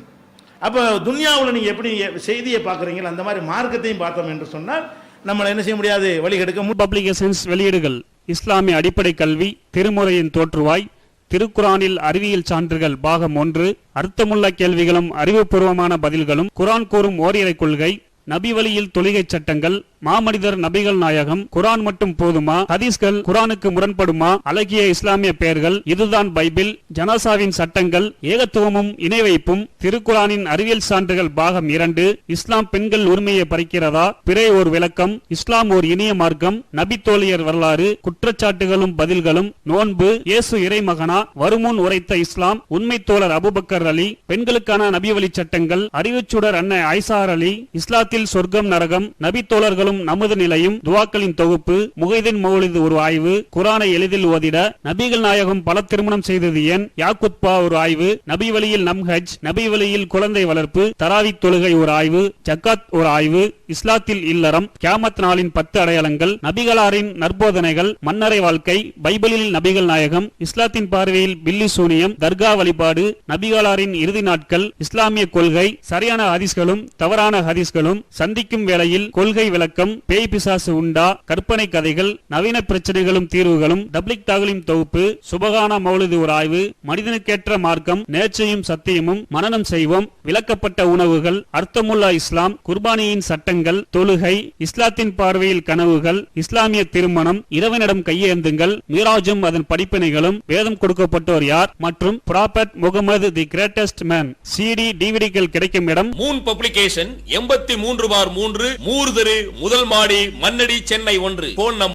அப்போ துன்யாவில் நீங்கள் எப்படி செய்தியை பார்க்குறீங்களோ அந்த மாதிரி மார்க்கத்தையும் பார்த்தோம் என்று சொன்னால் நம்மளை என்ன செய்ய முடியாது, வழிகெடுக்க.
பப்ளிகேஷன்ஸ் வெளியீடுகள்: இஸ்லாமிய அடிப்படை கல்வி, திருமுறையின் தோற்றுவாய், திருக்குரானில் அறிவியல் சான்றுகள் பாகம் 1, அர்த்தமுள்ள கேள்விகளும் அறிவுபூர்வமான பதில்களும், குரான் கூறும் ஓரிரை கொள்கை, நபி வழியில் தொழுகை சட்டங்கள், மாமனிதர் நபிகள் நாயகம், குரான் மட்டும் போதுமா, ஹதீஸ்கள் குரானுக்கு முரண்படுமா, அழகிய இஸ்லாமிய பெயர்கள், இதுதான் பைபிள், ஜனாசாவின் சட்டங்கள், ஏகத்துவமும் இணை வைப்பும், திருக்குரானின் அறிவியல் சான்றுகள் பாகம் 2, இஸ்லாம் பெண்கள் உரிமையை பறிக்கிறதா, பிறை ஓர் விளக்கம், இஸ்லாம் ஓர் இனிய மார்க்கம், நபி தோழியர் வரலாறு, குற்றச்சாட்டுகளும் பதில்களும், நோன்பு, இயேசு இறைமகனா, வருமுன் உரைத்த இஸ்லாம், உண்மை தோழர் அபுபக்கர் அலி, பெண்களுக்கான நபி வழி சட்டங்கள், அறிவுச்சுடர் அன்னை ஐசார் அலி, இஸ்லாத்தில் சொர்க்கம் நரகம், நபி தோழர்களும் நமது நிலையும், துவாக்களின் தொகுப்பு, முகைதீன் மௌலிது ஒரு ஆய்வு, குரானை எளிதில் ஓதிட, நபிகள் நாயகம் பல திருமணம் செய்தது ஏன், யாக்குத்பா ஒரு ஆய்வு, நபி வழியில் நம்ஹஜ், நபி வழியில் குழந்தை வளர்ப்பு, தராவி தொழுகை ஒரு ஆய்வு, ஜக்காத் ஒரு ஆய்வு, இஸ்லாத்தில் இல்லறம், கியாமத் நாளின் 10 அடையாளங்கள், நபிகளாரின் நற்போதனைகள், மன்னரை வாழ்க்கை, பைபிளில் நபிகள் நாயகம், இஸ்லாத்தின் பார்வையில் பில்லி சூனியம், தர்கா வழிபாடு, நபிகளாரின் இறுதி நாட்கள், இஸ்லாமிய கொள்கை, சரியான ஹதீஸ்களும் தவறான ஹதீஸ்களும், சந்திக்கும் வேளையில் கொள்கை விளக்கம், பேய் பிசாசு உண்டா, கற்பனை கதைகள், நவீன பிரச்சனைகளும் தீர்வுகளும், தப்லிக் தாகலிம் தொகுப்பு, சுபகான மௌலிது ஒரு ஆய்வு, மனிதனுக்கேற்ற மார்க்கம், நேர்ச்சையும் சத்தியமும், மனனம் செய்வோம், விளக்கப்பட்ட உணவுகள், அர்த்தமுல்லா இஸ்லாம், குர்பானியின் சட்டங்கள், தொழுகை, இஸ்லாத்தின் பார்வையில் கனவுகள், இஸ்லாமிய திருமணம், இறைவனிடம் கையேந்துங்கள், மீராஜும் அதன் படிப்பினைகளும், வேதம் கொடுக்கப்பட்டோர் யார் மற்றும் prophet Muhammad the greatest man CD டிவிடிகள் கிடைக்கும் இடம்
மூன் பப்ளிகேஷன் 83/3 மூர்தரு முதல் மாடி மண்ணடி சென்னை 1. Phone number